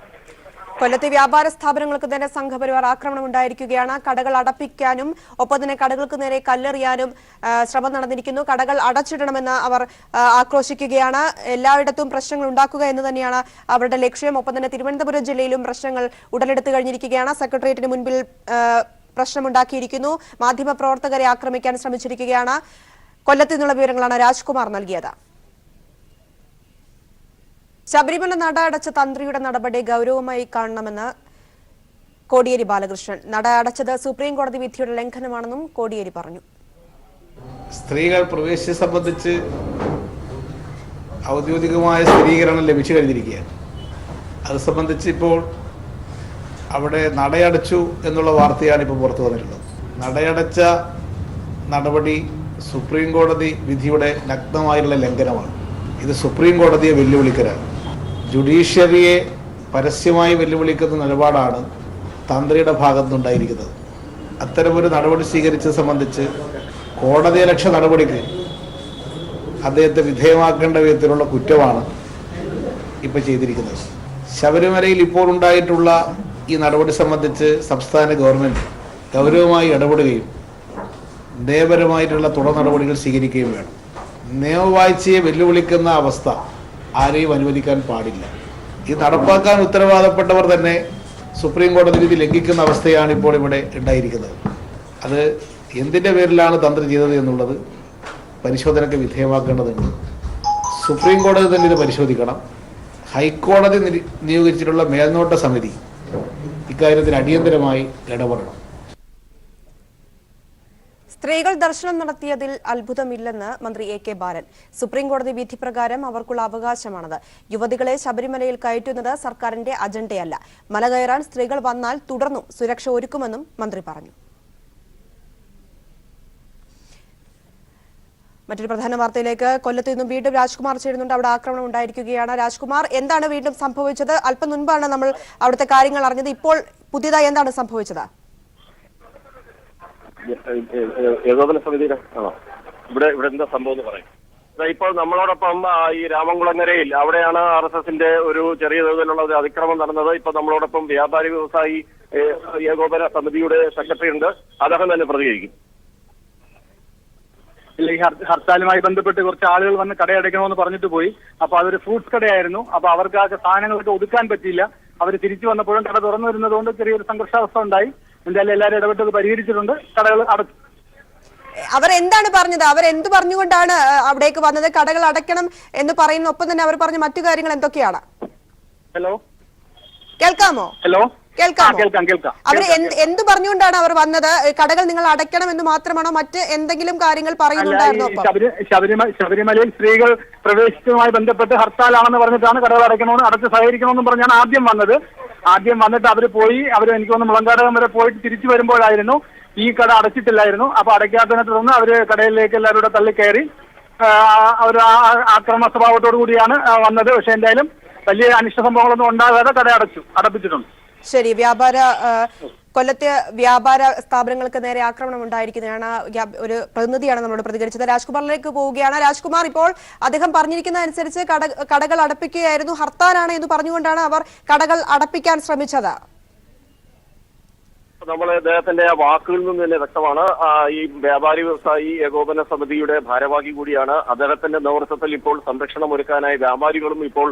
കൊല്ലത്തെ വ്യാപാര സ്ഥാപനങ്ങൾക്ക് തന്നെ സംഘപരിവാർ ആക്രമണം ഉണ്ടായിരിക്കുകയാണ്. കടകൾ അടപ്പിക്കാനും ഒപ്പം തന്നെ കടകൾക്ക് നേരെ കല്ലെറിയാനും ശ്രമം നടന്നിരിക്കുന്നു. കടകൾ അടച്ചിടണമെന്ന് അവർ ആക്രോശിക്കുകയാണ്. എല്ലായിടത്തും പ്രശ്നങ്ങൾ ഉണ്ടാക്കുക എന്ന് തന്നെയാണ് അവരുടെ ലക്ഷ്യം. ഒപ്പം തന്നെ തിരുവനന്തപുരം ജില്ലയിലും പ്രശ്നങ്ങൾ ഉടലെടുത്തു കഴിഞ്ഞിരിക്കുകയാണ്. സെക്രട്ടേറിയറ്റിന് മുൻപിൽ പ്രശ്നമുണ്ടാക്കിയിരിക്കുന്നു. മാധ്യമപ്രവർത്തകരെ ആക്രമിക്കാൻ ശ്രമിച്ചിരിക്കുകയാണ്. കൊല്ലത്തു നിന്നുള്ള വിവരങ്ങളാണ് രാജ്കുമാർ നൽകിയത്. ശബരിമല നട അടച്ച തന്ത്രിയുടെ നടപടി ഗൗരവമായി കാണണമെന്ന് കോടിയേരി ബാലകൃഷ്ണൻ. നട അടച്ചത് സുപ്രീം കോടതി വിധിയുടെ ലംഘനമാണെന്നും കോടിയേരി പറഞ്ഞു. സ്ത്രീകൾ പ്രവേശിച്ച് സംബന്ധിച്ച് ഔദ്യോഗികമായ സ്ഥിരീകരണം ലഭിച്ചു കഴിഞ്ഞിരിക്കുകയാണ്. അത് സംബന്ധിച്ച് ഇപ്പോൾ അവിടെ നടയടച്ചു എന്നുള്ള വാർത്തയാണ് ഇപ്പോൾ പുറത്തു വന്നിട്ടുള്ളത്. നടയടച്ച നടപടി സുപ്രീം കോടതി വിധിയുടെ നഗ്നമായുള്ള ലംഘനമാണ്. ഇത് സുപ്രീം കോടതിയെ വെല്ലുവിളിക്കലാണ്. ജുഡീഷ്യറിയെ പരസ്യമായി വെല്ലുവിളിക്കുന്ന നിലപാടാണ് തന്ത്രിയുടെ ഭാഗത്തുനിന്നുണ്ടായിരിക്കുന്നത്. അത്തരമൊരു നടപടി സ്വീകരിച്ചത് സംബന്ധിച്ച് കോടതിയലക്ഷ്യ നടപടിക്ക് അദ്ദേഹത്തെ വിധേയമാക്കേണ്ട വിധത്തിലുള്ള കുറ്റമാണ് ഇപ്പോൾ ചെയ്തിരിക്കുന്നത്. ശബരിമലയിൽ ഇപ്പോൾ ഉണ്ടായിട്ടുള്ള ഈ നടപടി സംബന്ധിച്ച് സംസ്ഥാന ഗവൺമെൻറ് ഗൗരവമായി ഇടപെടുകയും നിയമപരമായിട്ടുള്ള തുടർ നടപടികൾ സ്വീകരിക്കുകയും വേണം. നിയമവാഴ്ചയെ വെല്ലുവിളിക്കുന്ന അവസ്ഥ ആരെയും അനുവദിക്കാൻ പാടില്ല. ഇത് നടപ്പാക്കാൻ ഉത്തരവാദപ്പെട്ടവർ തന്നെ സുപ്രീം കോടതി വിധി ലംഘിക്കുന്ന അവസ്ഥയാണ് ഇപ്പോൾ ഇവിടെ ഉണ്ടായിരിക്കുന്നത്. അത് എന്തിൻ്റെ പേരിലാണ് തന്ത്രി ചെയ്തത് എന്നുള്ളത് പരിശോധനയ്ക്ക് വിധേയമാക്കേണ്ടതുണ്ട്. സുപ്രീം കോടതി തന്നെ ഇത് പരിശോധിക്കണം. ഹൈക്കോടതി നിയോഗിച്ചിട്ടുള്ള മേൽനോട്ട സമിതി ഇക്കാര്യത്തിൽ അടിയന്തരമായി ഇടപെടണം. സ്ത്രീകൾ ദർശനം നടത്തിയതിൽ അത്ഭുതമില്ലെന്ന് മന്ത്രി എ കെ ബാലൻ. സുപ്രീംകോടതി വിധി പ്രകാരം അവർക്കുള്ള അവകാശമാണത്. യുവതികളെ ശബരിമലയിൽ കയറ്റുന്നത് സർക്കാരിന്റെ അജണ്ടയല്ല. മല കയറാൻ സ്ത്രീകൾ വന്നാൽ തുടർന്നും സുരക്ഷ ഒരുക്കുമെന്നും മന്ത്രി പറഞ്ഞു. മറ്റൊരു പ്രധാന വാർത്തയിലേക്ക്. കൊല്ലത്ത് നിന്നും വീണ്ടും രാജ്കുമാർ ചേരുന്നുണ്ട്. അവിടെ ആക്രമണം ഉണ്ടായിരിക്കുകയാണ്. രാജ്കുമാർ, എന്താണ് വീണ്ടും സംഭവിച്ചത്? അല്പം മുൻപാണ് നമ്മൾ അവിടുത്തെ കാര്യങ്ങൾ അറിഞ്ഞത്. ഇപ്പോൾ പുതിയതായി എന്താണ് സംഭവിച്ചത്? ഏകോപന സമിതിയുടെ ഇവിടെ എന്താ സംഭവം എന്ന് പറയും. ഇപ്പോൾ നമ്മളോടൊപ്പം ഈ രാമൻകുളങ്ങരയിൽ അവിടെയാണ് RSSന്റെ ഒരു ചെറിയ തോതിലുള്ള ഒരു അതിക്രമം നടന്നത്. ഇപ്പൊ നമ്മളോടൊപ്പം വ്യാപാരി വ്യവസായി ഏകോപന സമിതിയുടെ സെക്രട്ടറി ഉണ്ട്. അദ്ദേഹം തന്നെ പ്രതികരിക്കും. ഈ ഹർത്താലുമായി ബന്ധപ്പെട്ട് കുറച്ച് ആളുകൾ വന്ന് കടയടയ്ക്കണമെന്ന് പറഞ്ഞിട്ട് പോയി. അപ്പൊ അതൊരു ഫ്രൂട്ട്സ് കടയായിരുന്നു. അപ്പൊ അവർക്ക് ആ സാധനങ്ങളൊക്കെ ഒതുക്കാൻ പറ്റിയില്ല. അവർ തിരിച്ചു വന്നപ്പോഴും കട തുറന്നു വരുന്നതുകൊണ്ട് ചെറിയൊരു സംഘർഷാവസ്ഥ ഉണ്ടായി. എന്തായാലും എല്ലാവരും ഇടപെട്ടത് പരിഹരിച്ചിട്ടുണ്ട്. കടകൾ അടച്ചു. അവരെന്താണ് പറഞ്ഞത്? അവരെന്ത് പറഞ്ഞുകൊണ്ടാണ് അവിടേക്ക് വന്നത്? കടകൾ അടയ്ക്കണം എന്ന് പറയുന്ന ഒപ്പം തന്നെ അവർ പറഞ്ഞ മറ്റു കാര്യങ്ങൾ എന്തൊക്കെയാണ്? ഹലോ, കേൾക്കാമോ? ഹലോ, കേൾക്കാം. അവർ എന്ത് പറഞ്ഞുകൊണ്ടാണ് അവർ വന്നത്? കടകൾ നിങ്ങൾ അടയ്ക്കണം എന്ന് മാത്രമാണോ? മറ്റ് എന്തെങ്കിലും കാര്യങ്ങൾ പറയുന്നുണ്ടായിരുന്നോ? ശബരിമലയിൽ സ്ത്രീകൾ പ്രവേശിച്ചതുമായി ബന്ധപ്പെട്ട് ഹർത്താലാണെന്ന് പറഞ്ഞിട്ടാണ് കടകൾ അടയ്ക്കണമെന്ന് അടച്ച് സഹകരിക്കണമെന്നും പറഞ്ഞാണ് ആദ്യം വന്നത്. ആദ്യം വന്നിട്ട് അവർ പോയി. എനിക്ക് തോന്നുന്നു മുളങ്കാടകം വരെ പോയിട്ട് തിരിച്ചു വരുമ്പോഴായിരുന്നു ഈ കട അടച്ചിട്ടില്ലായിരുന്നു. അപ്പൊ അടയ്ക്കാത്തതിനെ തുടർന്ന് അവര് കടയിലേക്ക് എല്ലാവരും കൂടെ തള്ളിക്കയറി അവർ ആക്രമണ സ്വഭാവത്തോടു കൂടിയാണ് വന്നത്. പക്ഷെ എന്തായാലും വലിയ അനിഷ്ട സംഭവങ്ങളൊന്നും ഉണ്ടാകാതെ കട അടപ്പിച്ചിട്ടുണ്ട്. ശരി. കൊല്ലത്തെ വ്യാപാര സ്ഥാപനങ്ങൾക്ക് നേരെ ആക്രമണം ഉണ്ടായിരിക്കുന്നതാണ്. ഒരു പ്രതിനിധിയാണ് നമ്മളോട് പ്രതികരിച്ചത്. രാജ്കുമാറിലേക്ക് പോവുകയാണ്. രാജ്കുമാർ, ഇപ്പോൾ അദ്ദേഹം പറഞ്ഞിരിക്കുന്ന അനുസരിച്ച് കടകൾ അടപ്പിക്കുകയായിരുന്നു, ഹർത്താലാണ് എന്ന് പറഞ്ഞുകൊണ്ടാണ് അവർ കടകൾ അടപ്പിക്കാൻ ശ്രമിച്ചത്. നമ്മൾ അദ്ദേഹത്തിന്റെ വാക്കുകളിൽ നിന്ന് തന്നെ വ്യക്തമാണ്. ഈ വ്യാപാരി വ്യവസായി ഏകോപന സമിതിയുടെ ഭാരവാഹി കൂടിയാണ്. അദ്ദേഹത്തിന്റെ നേതൃത്വത്തിൽ ഇപ്പോൾ സംരക്ഷണം ഒരുക്കാനായി വ്യാപാരികളും ഇപ്പോൾ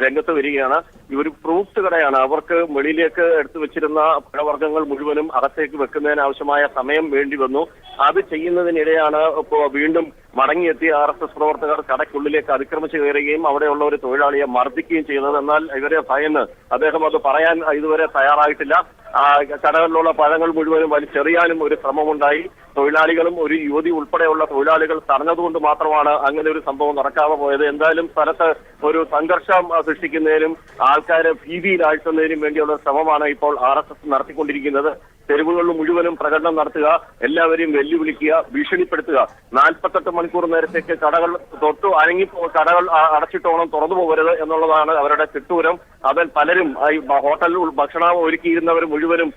രംഗത്ത് വരികയാണ്. ഇവർ ഫ്രൂട്ട്സ് കടയാണ്. അവർക്ക് വെളിയിലേക്ക് എടുത്തു വെച്ചിരുന്ന പഴവർഗ്ഗങ്ങൾ മുഴുവനും അകത്തേക്ക് വെക്കുന്നതിന് ആവശ്യമായ സമയം വേണ്ടി വന്നു. അത് ചെയ്യുന്നതിനിടെയാണ് ഇപ്പോൾ വീണ്ടും മടങ്ങിയെത്തിയ RSS പ്രവർത്തകർ കടയ്ക്കുള്ളിലേക്ക് അതിക്രമിച്ചു കയറുകയും അവിടെയുള്ള ഒരു തൊഴിലാളിയെ മർദ്ദിക്കുകയും ചെയ്യുന്നത്. എന്നാൽ ഇവരെ ഭയന്ന് അദ്ദേഹം അത് പറയാൻ ഇതുവരെ തയ്യാറായിട്ടില്ല. കടകളിലുള്ള പഴങ്ങൾ മുഴുവനും വലിച്ചെറിയാനും ഒരു ശ്രമമുണ്ടായി. തൊഴിലാളികളും ഒരു യുവതി ഉൾപ്പെടെയുള്ള തൊഴിലാളികൾ തടഞ്ഞതുകൊണ്ട് മാത്രമാണ് അങ്ങനെ ഒരു സംഭവം നടക്കാതെ പോയത്. എന്തായാലും സ്ഥലത്ത് ഒരു സംഘർഷം സൃഷ്ടിക്കുന്നതിനും ആൾക്കാരെ ഭീതിയിലാഴ്ത്തുന്നതിനും വേണ്ടിയുള്ള ശ്രമമാണ് ഇപ്പോൾ RSS നടത്തിക്കൊണ്ടിരിക്കുന്നത്. തെരുവുകളിൽ മുഴുവനും പ്രകടനം നടത്തുക, എല്ലാവരെയും വെല്ലുവിളിക്കുക, ഭീഷണിപ്പെടുത്തുക. 48 മണിക്കൂർ നേരത്തേക്ക് കടകൾ കടകൾ അടച്ചിട്ടോണം, തുറന്നു പോകരുത് എന്നുള്ളതാണ് അവരുടെ തിട്ടൂരം. അതിൽ പലരും ഈ ഹോട്ടലിൽ ഭക്ഷണം ഒരുക്കിയിരുന്നവർ മുഴുവനും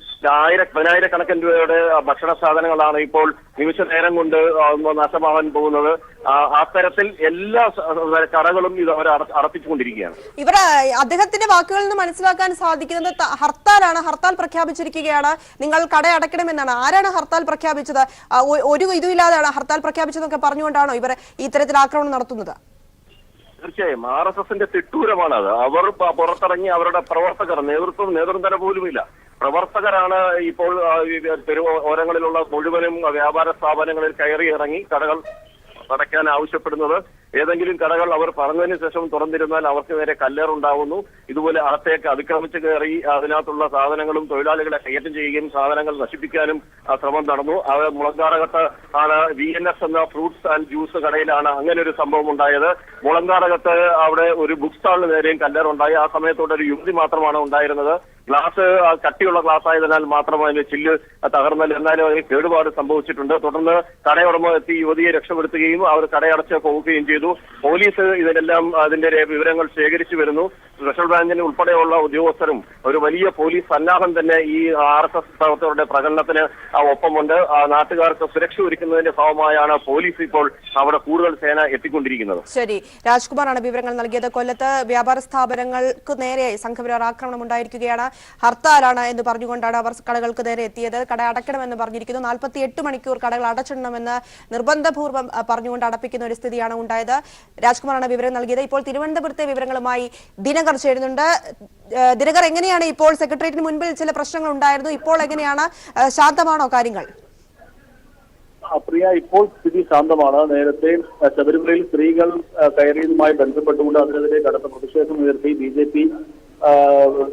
പതിനായിരക്കണക്കിന് രൂപയുടെ ഭക്ഷണ സാധനങ്ങളാണ് ഇപ്പോൾ നിമിഷ നേരം കൊണ്ട് നഷ്ടമാവാൻ പോകുന്നത്. അത്തരത്തിൽ എല്ലാ കടകളും ഇത് അവർ അടപ്പിച്ചുകൊണ്ടിരിക്കുകയാണ്. ഇവർ അദ്ദേഹത്തിന്റെ വാക്കുകളിൽ നിന്ന് മനസ്സിലാക്കാൻ സാധിക്കുന്നത് ഹർത്താലാണ്, ഹർത്താൽ പ്രഖ്യാപിച്ചിരിക്കുകയാണ്, നിങ്ങൾ കട അടയ്ക്കണമെന്നാണ്. ആരാണ് ഹർത്താൽ പ്രഖ്യാപിച്ചത്? ഒരു ഇതുമില്ലാതെയാണ് ഹർത്താൽ പ്രഖ്യാപിച്ചതൊക്കെ പറഞ്ഞുകൊണ്ടാണോ ഇവർ ഇത്തരത്തിൽ ആക്രമണം നടത്തുന്നത്? തീർച്ചയായും RSSന്റെ തിട്ടൂരമാണ് അത്. അവർ പുറത്തിറങ്ങി അവരുടെ പ്രവർത്തകർ, നേതൃത്വം പോലുമില്ല, പ്രവർത്തകരാണ് ഇപ്പോൾ ഓരങ്ങളിലുള്ള മുഴുവനും വ്യാപാര സ്ഥാപനങ്ങളിൽ കയറി ഇറങ്ങി കടകൾ അടയ്ക്കാൻ ആവശ്യപ്പെടുന്നത്. ഏതെങ്കിലും കടകൾ അവർ പറഞ്ഞതിന് ശേഷം തുറന്നിരുന്നാൽ അവർക്ക് നേരെ കല്ലേറുണ്ടാവുന്നു. ഇതുപോലെ അകത്തേക്ക് അതിക്രമിച്ച് കയറി അതിനകത്തുള്ള സാധനങ്ങളും തൊഴിലാളികളെ കൈയേറ്റം ചെയ്യുകയും സാധനങ്ങൾ നശിപ്പിക്കാനും ശ്രമം നടന്നു. അത് മുളങ്കാടകത്ത് ആണ് VNS എന്ന ഫ്രൂട്ട്സ് ആൻഡ് ജ്യൂസ് കടയിലാണ് അങ്ങനെ ഒരു സംഭവം ഉണ്ടായത്. മുളങ്കാടകത്ത് അവിടെ ഒരു ബുക്ക് സ്റ്റാളിന് നേരെയും കല്ലേറുണ്ടായി. ആ സമയത്തോടെ ഒരു യുവതി മാത്രമാണ് ഉണ്ടായിരുന്നത്. ഗ്ലാസ് കട്ടിയുള്ള ഗ്ലാസ് ആയതിനാൽ മാത്രം അതിന്റെ ചില്ല് തകർന്നല്ല. എന്നാലും അതിന് കേടുപാട് സംഭവിച്ചിട്ടുണ്ട്. തുടർന്ന് കടയുടമ എത്തി യുവതിയെ രക്ഷപ്പെടുത്തുകയും അവർ കടയടച്ച് പോവുകയും ചെയ്തു. പോലീസ് ഇതിനെല്ലാം അതിന്റെ വിവരങ്ങൾ ശേഖരിച്ചു വരുന്നു. സ്പെഷ്യൽ ബ്രാഞ്ചിന് ഉൾപ്പെടെയുള്ള ഉദ്യോഗസ്ഥരും ഒരു വലിയ പോലീസ് സന്നാഹം തന്നെ ഈ RSS പ്രവർത്തകരുടെ പ്രകടനത്തിന് ഒപ്പമുണ്ട്. നാട്ടുകാർക്ക് സുരക്ഷ ഒരുക്കുന്നതിന്റെ ഭാഗമായാണ് പോലീസ് ഇപ്പോൾ അവിടെ കൂടുതൽ സേന എത്തിക്കൊണ്ടിരിക്കുന്നത്. ശരി, രാജ്കുമാറാണ് വിവരങ്ങൾ നൽകിയത്. കൊല്ലത്ത് വ്യാപാര സ്ഥാപനങ്ങൾക്ക് നേരെ സംഘപരിവാർ ആക്രമണം ഉണ്ടായിരിക്കുകയാണ്. ഹർത്താലാണ് എന്ന് പറഞ്ഞുകൊണ്ടാണ് അവർ കടകൾക്ക് നേരെ എത്തിയത്. കട അടയ്ക്കണമെന്ന് പറഞ്ഞിരിക്കുന്നു. 48 മണിക്കൂർ കടകൾ അടച്ചിടണമെന്ന് നിർബന്ധപൂർവ്വം പറഞ്ഞുകൊണ്ട് അടപ്പിക്കുന്ന ഒരു സ്ഥിതിയാണ് ഉണ്ടായത്. രാജ്കുമാറാണ് വിവരം നൽകിയത്. ഇപ്പോൾ തിരുവനന്തപുരത്തെ വിവരങ്ങളുമായി ദിനകർ ചേരുന്നുണ്ട്. ദിനകർ, എങ്ങനെയാണ് ഇപ്പോൾ? സെക്രട്ടേറിയറ്റിന് മുൻപിൽ ചില പ്രശ്നങ്ങൾ ഉണ്ടായിരുന്നു, ഇപ്പോൾ എങ്ങനെയാണ്? ശാന്തമാണോ കാര്യങ്ങൾ? പ്രിയ, ഇപ്പോൾ സ്ഥിതി ശാന്തമാണ്. നേരത്തെ ശബരിമലയിൽ സ്ത്രീകൾ കയറിയതുമായി ബന്ധപ്പെട്ടുകൊണ്ട് അതിനെതിരെ കടുത്ത പ്രതിഷേധം ഉയർത്തി BJP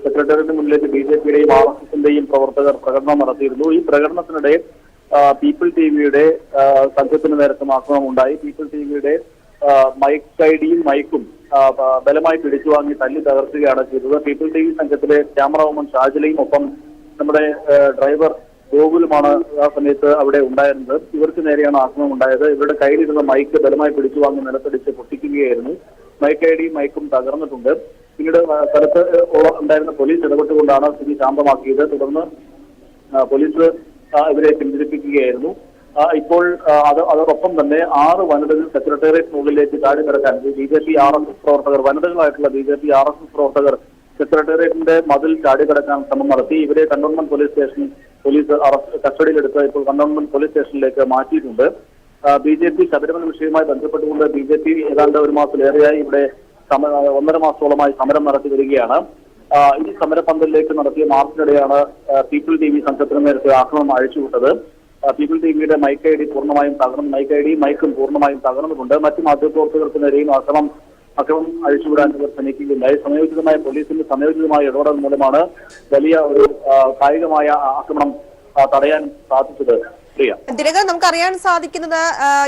സെക്രട്ടേറിയറ്റിന് മുന്നിലേക്ക് BJPയുടെയും RSSന്റെയും പ്രവർത്തകർ പ്രകടനം നടത്തിയിരുന്നു. ഈ പ്രകടനത്തിനിടെ പീപ്പിൾ ടിവിയുടെ സംഘത്തിന് നേരത്തും ആക്രമണം ഉണ്ടായി. പീപ്പിൾ ടിവിയുടെ മൈക്ക് ഐഡിയും മൈക്കും ബലമായി പിടിച്ചു വാങ്ങി തല്ലി തകർക്കുകയാണ് ചെയ്തത്. പീപ്പിൾ ടി വി സംഘത്തിലെ ക്യാമറവുമൻ ഷാജിലയും ഒപ്പം നമ്മുടെ ഡ്രൈവർ ഗോകുലുമാണ് ആ സമയത്ത് അവിടെ ഉണ്ടായിരുന്നത്. ഇവർക്ക് നേരെയാണ് ആക്രമണം ഉണ്ടായത്. ഇവരുടെ കയ്യിലിരുന്ന മൈക്ക് ബലമായി പിടിച്ചു വാങ്ങി നിലത്തടിച്ച് പൊട്ടിക്കുകയായിരുന്നു. മൈക്ക് ഐഡിയും മൈക്കും തകർന്നിട്ടുണ്ട്. പിന്നീട് സ്ഥലത്ത് ഉണ്ടായിരുന്ന പോലീസ് ഇടപെട്ടുകൊണ്ടാണ് സ്ഥിതി ശാന്തമാക്കിയത്. തുടർന്ന് പോലീസ് ഇവരെ പിന്തിരിപ്പിക്കുകയായിരുന്നു. ഇപ്പോൾ അതോടൊപ്പം തന്നെ 6 വനിതകൾ സെക്രട്ടേറിയറ്റ് മുകളിലേക്ക് ചാടി കിടക്കാൻ BJP RSS പ്രവർത്തകർ, വനിതകളായിട്ടുള്ള BJP RSS പ്രവർത്തകർ സെക്രട്ടേറിയറ്റിന്റെ മതിൽ ചാടി കിടക്കാൻ ശ്രമം നടത്തി. ഇവരെ കണ്ടോൺമെന്റ് പോലീസ് കസ്റ്റഡിയിലെടുത്ത് ഇപ്പോൾ കണ്ടോൺമെന്റ് പോലീസ് സ്റ്റേഷനിലേക്ക് മാറ്റിയിട്ടുണ്ട്. BJP ശബരിമല വിഷയവുമായി ബന്ധപ്പെട്ടുകൊണ്ട് BJP ഏതാണ്ട് 1 മാസത്തിലേറെയായി ഇവിടെ 1.5 മാസത്തോളമായി സമരം നടത്തി വരികയാണ്. ഈ സമരപന്തലിലേക്ക് നടത്തിയ മാർച്ചിനിടെയാണ് പീപ്പിൾ TV സംഘത്തിന് നേരത്തെ ആക്രമണം അഴിച്ചുവിട്ടത്. പീപ്പിൾ ടിവിയുടെ മൈക്ക് ഐഡി പൂർണ്ണമായും തകർന്നു, മൈക്ക് ഐഡിയും മൈക്കും പൂർണ്ണമായും തകർന്നിട്ടുണ്ട്. മറ്റു മാധ്യമപ്രവർത്തകർക്ക് നേരെയും അക്രമം അഴിച്ചുവിടാൻ ഇവർ ശ്രമിക്കുകയുണ്ടായി. സമയോചിതമായ പോലീസിന്റെ സമയോചിതമായ ഇടപെടൽ മൂലമാണ് വലിയ ഒരു കായികമായ ആക്രമണം തടയാൻ സാധിച്ചത്. ദിനകർ, നമുക്കറിയാൻ സാധിക്കുന്നത്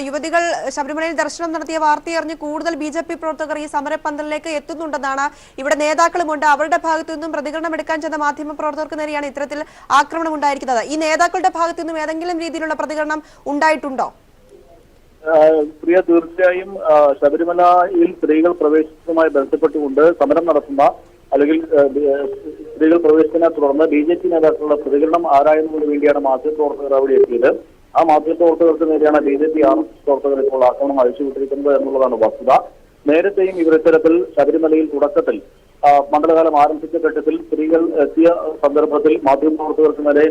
യുവതികൾ ശബരിമലയിൽ ദർശനം നടത്തിയ വാർത്തയറിഞ്ഞ് കൂടുതൽ BJP പ്രവർത്തകർ ഈ സമരപന്തലിലേക്ക് എത്തുന്നുണ്ടെന്നാണ്. ഇവിടെ നേതാക്കളുമുണ്ട്. അവരുടെ ഭാഗത്തു നിന്നും പ്രതികരണം എടുക്കാൻ ചെന്ന മാധ്യമ പ്രവർത്തകർക്ക് നേരെയാണ് ഇത്തരത്തിൽ ആക്രമണം ഉണ്ടായിരിക്കുന്നത്. ഈ നേതാക്കളുടെ ഭാഗത്തു നിന്നും ഏതെങ്കിലും രീതിയിലുള്ള പ്രതികരണം ഉണ്ടായിട്ടുണ്ടോ? പ്രിയ, തീർച്ചയായും ശബരിമലയിൽ സ്ത്രീകൾ പ്രവേശിച്ചതുമായി ബന്ധപ്പെട്ടുകൊണ്ട് സമരം നടത്തുന്ന അല്ലെങ്കിൽ സ്ത്രീകൾ പ്രവേശിച്ചതിനെ തുടർന്ന് BJP നേതാക്കളുടെ പ്രതികരണം ആരായുന്നതിന് വേണ്ടിയാണ് മാധ്യമപ്രവർത്തകർ അവിടെ എത്തിയത്. ആ മാധ്യമപ്രവർത്തകർക്ക് നേരെയാണ് BJP RSS പ്രവർത്തകർ ഇപ്പോൾ ആക്രമണം അഴിച്ചുവിട്ടിരിക്കുന്നത് എന്നുള്ളതാണ് വസ്തുത. നേരത്തെയും ഇവർ ഇത്തരത്തിൽ ശബരിമലയിൽ തുടക്കത്തിൽ മണ്ഡലകാലം ആരംഭിച്ച ഘട്ടത്തിൽ സ്ത്രീകൾ എത്തിയ സന്ദർഭത്തിൽ മാധ്യമപ്രവർത്തകർക്ക് നേരെ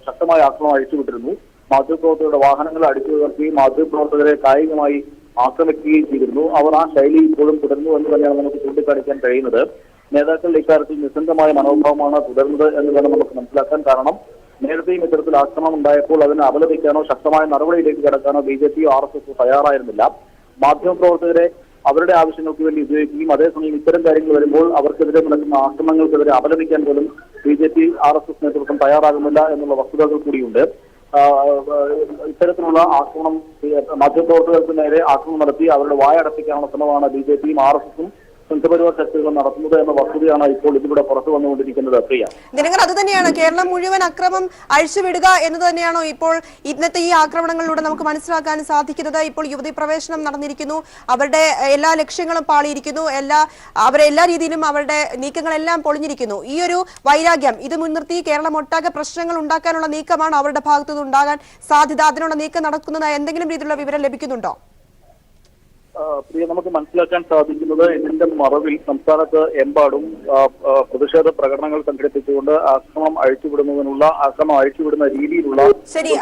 ശക്തമായ ആക്രമണം അഴിച്ചുവിട്ടിരുന്നു. മാധ്യമപ്രവർത്തകരുടെ വാഹനങ്ങൾ അടിച്ചു ഉയർത്തുകയും മാധ്യമപ്രവർത്തകരെ കായികമായി ആക്രമിക്കുകയും ചെയ്തിരുന്നു. അവർ ആ ശൈലി ഇപ്പോഴും തുടരുന്നു എന്ന് തന്നെയാണ് നമുക്ക് ചൂണ്ടിക്കാണിക്കാൻ കഴിയുന്നത്. നേതാക്കൾ ഇക്കാര്യത്തിൽ നിസ്സംഗമായ മനോഭാവമാണ് തുടരുന്നത് എന്ന് വേണം നമുക്ക് മനസ്സിലാക്കാൻ. കാരണം നേരത്തെയും ഇത്തരത്തിൽ ആക്രമണം ഉണ്ടായപ്പോൾ അതിനെ അപലപിക്കാനോ ശക്തമായ നടപടിയിലേക്ക് കടക്കാനോ BJP RSS തയ്യാറായിരുന്നില്ല. മാധ്യമപ്രവർത്തകരെ അവരുടെ ആവശ്യങ്ങൾക്ക് വേണ്ടി ഉപയോഗിക്കുകയും അതേസമയം ഇത്തരം കാര്യങ്ങൾ വരുമ്പോൾ അവർക്കെതിരെ നടക്കുന്ന ആക്രമണങ്ങൾക്കെതിരെ അപലപിക്കാൻ പോലും BJP RSS നേതൃത്വം തയ്യാറാകുന്നില്ല എന്നുള്ള വസ്തുതകൾ കൂടിയുണ്ട്. ഇത്തരത്തിലുള്ള ആക്രമണം മാധ്യമപ്രവർത്തകർക്ക് നേരെ ആക്രമണം നടത്തി അവരുടെ വായടപ്പിക്കാനുള്ള ശ്രമമാണ് BJPയും RSSും സംഘപരിവാർ ശക്തികൾ നടത്തുന്നത് എന്ന വസ്തുതയാണ് ഇപ്പോൾ ഇതിലൂടെ പുറത്തു വന്നുകൊണ്ടിരിക്കുന്നത്. പ്രിയ, ദിനകർ, അത് തന്നെയാണ് കേരളം മുഴുവൻ അക്രമം അഴിച്ചുവിടുക എന്ന് തന്നെയാണോ ഇപ്പോൾ ഇന്നത്തെ ഈ ആക്രമണങ്ങളിലൂടെ നമുക്ക് മനസ്സിലാക്കാൻ സാധിക്കുന്നത്? ഇപ്പോൾ യുവതി പ്രവേശനം നടന്നിരിക്കുന്നു, അവരുടെ എല്ലാ ലക്ഷ്യങ്ങളും പാളിയിരിക്കുന്നു, അവരെ എല്ലാ രീതിയിലും അവരുടെ നീക്കങ്ങളെല്ലാം പൊളിഞ്ഞിരിക്കുന്നു. ഈ ഒരു വൈരാഗ്യം ഇത് മുൻനിർത്തി കേരളം ഒട്ടാകെ പ്രശ്നങ്ങൾ ഉണ്ടാക്കാനുള്ള നീക്കമാണ് അവരുടെ ഭാഗത്തുനിന്ന് ഉണ്ടാകാൻ സാധ്യത. അതിനുള്ള നീക്കം നടക്കുന്നതായി എന്തെങ്കിലും രീതിയിലുള്ള വിവരം ലഭിക്കുന്നുണ്ടോ? പ്രിയ, നമുക്ക് മനസ്സിലാക്കാൻ സാധിക്കുന്നത് ഇതിന്റെ മറവിൽ സംസ്ഥാനത്ത് എമ്പാടും പ്രതിഷേധ പ്രകടനങ്ങൾ സംഘടിപ്പിച്ചുകൊണ്ട് ആക്രമണം അഴിച്ചുവിടുന്ന രീതിയിലുള്ള. ശരി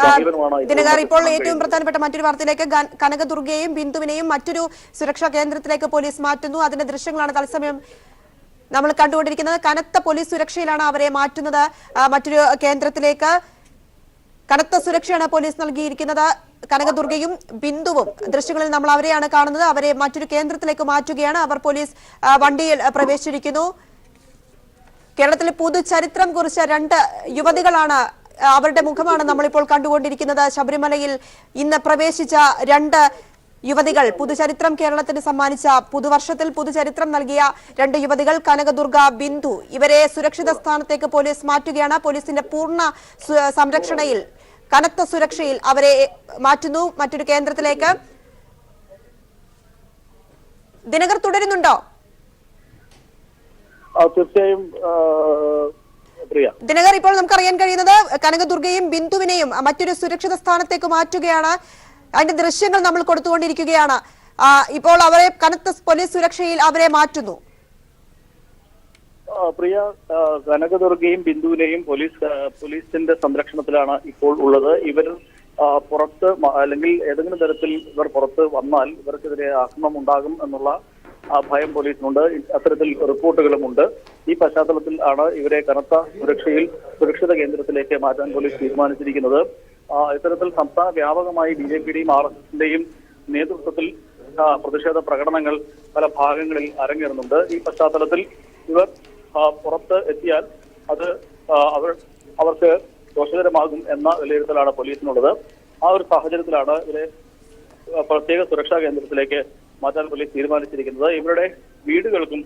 ദിനകർ, ഇപ്പോൾ ഏറ്റവും പ്രധാനപ്പെട്ട മറ്റൊരു വാർത്തയിലേക്ക്. കനകദുർഗയെയും ബിന്ദുവിനെയും മറ്റൊരു സുരക്ഷാ കേന്ദ്രത്തിലേക്ക് പോലീസ് മാറ്റുന്നു. അതിന്റെ ദൃശ്യങ്ങളാണ് തത്സമയം നമ്മൾ കണ്ടുകൊണ്ടിരിക്കുന്നത്. കനത്ത പോലീസ് സുരക്ഷയിലാണ് അവരെ മാറ്റുന്നത്. മറ്റൊരു കേന്ദ്രത്തിലേക്ക് കനത്ത സുരക്ഷയാണ് പോലീസ് നൽകിയിരിക്കുന്നത്. കനകദുർഗയും ബിന്ദുവും ദൃശ്യങ്ങളിൽ നമ്മൾ അവരെയാണ് കാണുന്നത്. അവരെ മറ്റൊരു കേന്ദ്രത്തിലേക്ക് മാറ്റുകയാണ്. അവർ പോലീസ് വണ്ടിയിൽ പ്രവേശിച്ചിരിക്കുന്നു. കേരളത്തിലെ പുതുചരിത്രം കുറിച്ച 2 യുവതികളാണ്, അവരുടെ മുഖമാണ് നമ്മളിപ്പോൾ കണ്ടുകൊണ്ടിരിക്കുന്നത്. ശബരിമലയിൽ ഇന്ന് പ്രവേശിച്ച 2 യുവതികൾ, പുതുചരിത്രം കേരളത്തിന് സമ്മാനിച്ച പുതുവർഷത്തിൽ പുതുചരിത്രം നൽകിയ 2 യുവതികൾ കനകദുർഗ, ബിന്ദു. ഇവരെ സുരക്ഷിത സ്ഥാനത്തേക്ക് പോലീസ് മാറ്റുകയാണ്. പോലീസിന്റെ പൂർണ്ണ സംരക്ഷണയിൽ, കനത്ത സുരക്ഷയിൽ അവരെ മാറ്റുന്നു മറ്റൊരു കേന്ദ്രത്തിലേക്ക്. ദിനകർ, തുടരുന്നുണ്ടോ? തീർച്ചയായും ദിനകർ, ഇപ്പോൾ നമുക്കറിയാൻ കഴിയുന്നത് കനകദുർഗയും ബിന്ദുവിനെയും മറ്റൊരു സുരക്ഷിത സ്ഥാനത്തേക്ക് മാറ്റുകയാണ്. അതിന്റെ ദൃശ്യങ്ങൾ നമ്മൾ കൊടുത്തുകൊണ്ടിരിക്കുകയാണ്. ഇപ്പോൾ അവരെ കനത്ത പോലീസ് സുരക്ഷയിൽ അവരെ മാറ്റുന്നു. പ്രിയ, കനകദുർഗയും ബിന്ദുവിനെയും പോലീസിന്റെ സംരക്ഷണത്തിലാണ് ഇപ്പോൾ ഉള്ളത്. ഇവർ പുറത്ത് അല്ലെങ്കിൽ ഏതെങ്കിലും തരത്തിൽ ഇവർ പുറത്ത് വന്നാൽ ഇവർക്കെതിരെ ആക്രമണം ഉണ്ടാകും എന്നുള്ള ഭയം പോലീസിനുണ്ട്. അത്തരത്തിൽ റിപ്പോർട്ടുകളുമുണ്ട്. ഈ പശ്ചാത്തലത്തിൽ ആണ് ഇവരെ കനത്ത സുരക്ഷിത കേന്ദ്രത്തിലേക്ക് മാറ്റാൻ പോലീസ് തീരുമാനിച്ചിരിക്കുന്നത്. ഇത്തരത്തിൽ സംസ്ഥാന വ്യാപകമായി BJPയുടെയും RSSന്റെയും നേതൃത്വത്തിൽ പ്രതിഷേധ പ്രകടനങ്ങൾ പല ഭാഗങ്ങളിൽ അരങ്ങേറുന്നുണ്ട്. ഈ പശ്ചാത്തലത്തിൽ ഇവർ പുറത്ത് എത്തിയാൽ അത് അവർക്ക് ദോഷകരമാകും എന്ന വിലയിരുത്തലാണ് പോലീസിനുള്ളത്. ആ ഒരു സാഹചര്യത്തിലാണ് ഇവരെ പ്രത്യേക സുരക്ഷാ കേന്ദ്രത്തിലേക്ക് മാറ്റാൻ പോലീസ് തീരുമാനിച്ചിരിക്കുന്നത്. ഇവരുടെ വീടുകൾക്കും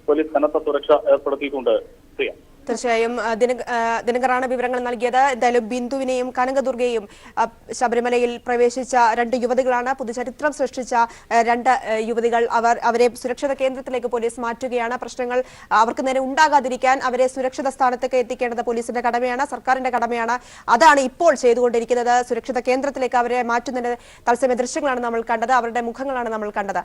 പോലീസ് കനത്ത സുരക്ഷ ഏർപ്പെടുത്തിയിട്ടുണ്ട്. പ്രിയ, തീർച്ചയായും ദിനകറാണ് വിവരങ്ങൾ നൽകിയത്. എന്തായാലും ബിന്ദുവിനെയും കനകദുർഗയെയും ശബരിമലയിൽ പ്രവേശിച്ച 2 യുവതികളാണ്. പുതുചരിത്രം സൃഷ്ടിച്ച 2 യുവതികൾ. അവരെ സുരക്ഷിത കേന്ദ്രത്തിലേക്ക് പോലീസ് മാറ്റുകയാണ്. പ്രശ്നങ്ങൾ അവർക്ക് നേരെ ഉണ്ടാകാതിരിക്കാൻ അവരെ സുരക്ഷിത സ്ഥാനത്തേക്ക് എത്തിക്കേണ്ടത് പോലീസിന്റെ കടമയാണ്, സർക്കാരിന്റെ കടമയാണ്. അതാണ് ഇപ്പോൾ ചെയ്തുകൊണ്ടിരിക്കുന്നത്. സുരക്ഷിത കേന്ദ്രത്തിലേക്ക് അവരെ മാറ്റുന്നതിന്റെ തത്സമയ ദൃശ്യങ്ങളാണ് നമ്മൾ കണ്ടത്, അവരുടെ മുഖങ്ങളാണ് നമ്മൾ കണ്ടത്.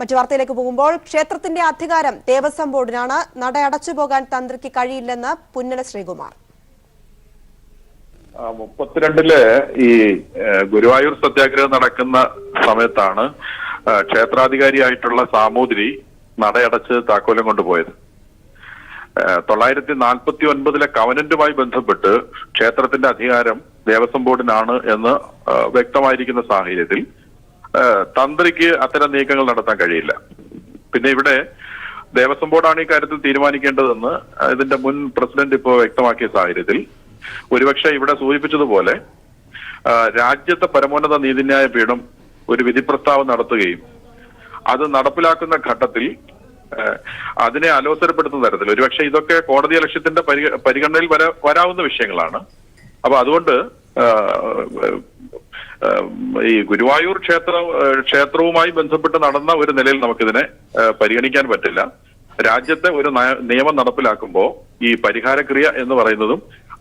മറ്റു വാർത്തയിലേക്ക് പോകുമ്പോൾ ക്ഷേത്രത്തിന്റെ അധികാരം ദേവസ്വം ബോർഡിനാണ്. നട അടച്ചു പോകാൻ തന്ത്രിക്ക് കഴിയില്ലെന്ന് പുന്നല ശ്രീകുമാർ. 32 ഈ ഗുരുവായൂർ സത്യാഗ്രഹം നടക്കുന്ന സമയത്താണ് ക്ഷേത്രാധികാരിയായിട്ടുള്ള സാമൂതിരി നടയടച്ച് താക്കോലം കൊണ്ടുപോയത്. 949 കവനന്റുമായി ബന്ധപ്പെട്ട് ക്ഷേത്രത്തിന്റെ അധികാരം ദേവസ്വം ബോർഡിനാണ് എന്ന് വ്യക്തമായിരിക്കുന്ന സാഹചര്യത്തിൽ തന്ത്രിക്ക് അത്തരം നീക്കങ്ങൾ നടത്താൻ കഴിയില്ല. പിന്നെ ഇവിടെ ദേവസ്വം ബോർഡാണ് ഈ കാര്യത്തിൽ തീരുമാനിക്കേണ്ടതെന്ന് ഇതിന്റെ മുൻ പ്രസിഡന്റ് ഇപ്പോൾ വ്യക്തമാക്കിയ സാഹചര്യത്തിൽ ഒരുപക്ഷെ ഇവിടെ സൂചിപ്പിച്ചതുപോലെ രാജ്യത്തെ പരമോന്നത നീതിന്യായ പീഠം ഒരു വിധി പ്രസ്താവം നടത്തുകയും അത് നടപ്പിലാക്കുന്ന ഘട്ടത്തിൽ അതിനെ അലോസരപ്പെടുത്തുന്ന തരത്തിൽ ഒരുപക്ഷെ ഇതൊക്കെ കോടതി ലക്ഷ്യത്തിന്റെ പരിഗണനയിൽ വരാവുന്ന വിഷയങ്ങളാണ്. അപ്പൊ അതുകൊണ്ട് ഈ ഗുരുവായൂർ ക്ഷേത്രവുമായി ബന്ധപ്പെട്ട് നടന്ന ഒരു നിലയിൽ നമുക്കിതിനെ പരിഗണിക്കാൻ പറ്റില്ല. രാജ്യത്തെ ഒരു നിയമം നടപ്പിലാക്കുമ്പോൾ ഈ പരിഹാരക്രിയ എന്ന് പറയുന്നതും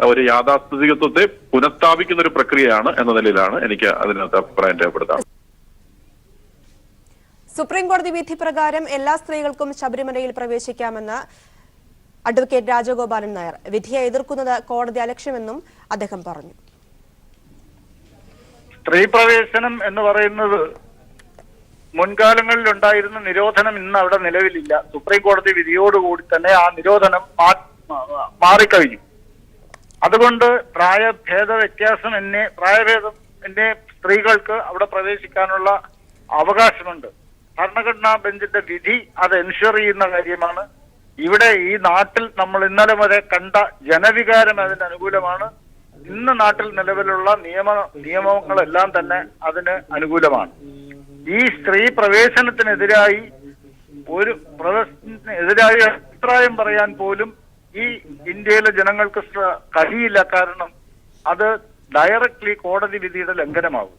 ഒരു യാഥാസ്ഥിതികത്വത്തെ പുനഃസ്ഥാപിക്കുന്ന ഒരു പ്രക്രിയയാണ് എന്ന നിലയിലാണ് എനിക്ക് അതിനകത്ത് അഭിപ്രായം രേഖപ്പെടുത്താം. സുപ്രീം കോടതി വിധി പ്രകാരം എല്ലാ സ്ത്രീകൾക്കും ശബരിമലയിൽ പ്രവേശിക്കാമെന്ന് അഡ്വക്കേറ്റ് രാജഗോപാലൻ നായർ. വിധിയെ എതിർക്കുന്നത് കോടതി അലക്ഷ്യമെന്നും അദ്ദേഹം പറഞ്ഞു. സ്ത്രീ പ്രവേശനം എന്ന് പറയുന്നത് മുൻകാലങ്ങളിൽ ഉണ്ടായിരുന്ന നിരോധനം ഇന്ന് അവിടെ നിലവിലില്ല. സുപ്രീം കോടതി വിധിയോടുകൂടി തന്നെ ആ നിരോധനം മാറിക്കഴിഞ്ഞു. അതുകൊണ്ട് പ്രായഭേദം എന്നെ സ്ത്രീകൾക്ക് അവിടെ പ്രവേശിക്കാനുള്ള അവകാശമുണ്ട്. ഭരണഘടനാ ബെഞ്ചിന്റെ വിധി അത് എൻഷുർ ചെയ്യുന്ന കാര്യമാണ്. ഇവിടെ ഈ നാട്ടിൽ നമ്മൾ ഇന്നലെ വരെ കണ്ട ജനവികാരം അതിന് അനുകൂലമാണ്. ഇന്ന് നാട്ടിൽ നിലവിലുള്ള നിയമങ്ങളെല്ലാം തന്നെ അതിന് അനുകൂലമാണ്. ഈ സ്ത്രീ പ്രവേശനത്തിനെതിരായി അഭിപ്രായം പറയാൻ പോലും ഈ ഇന്ത്യയിലെ ജനങ്ങൾക്ക് കഴിയില്ല. കാരണം അത് ഡയറക്ട്ലി കോടതി വിധിയുടെ ലംഘനമാകും.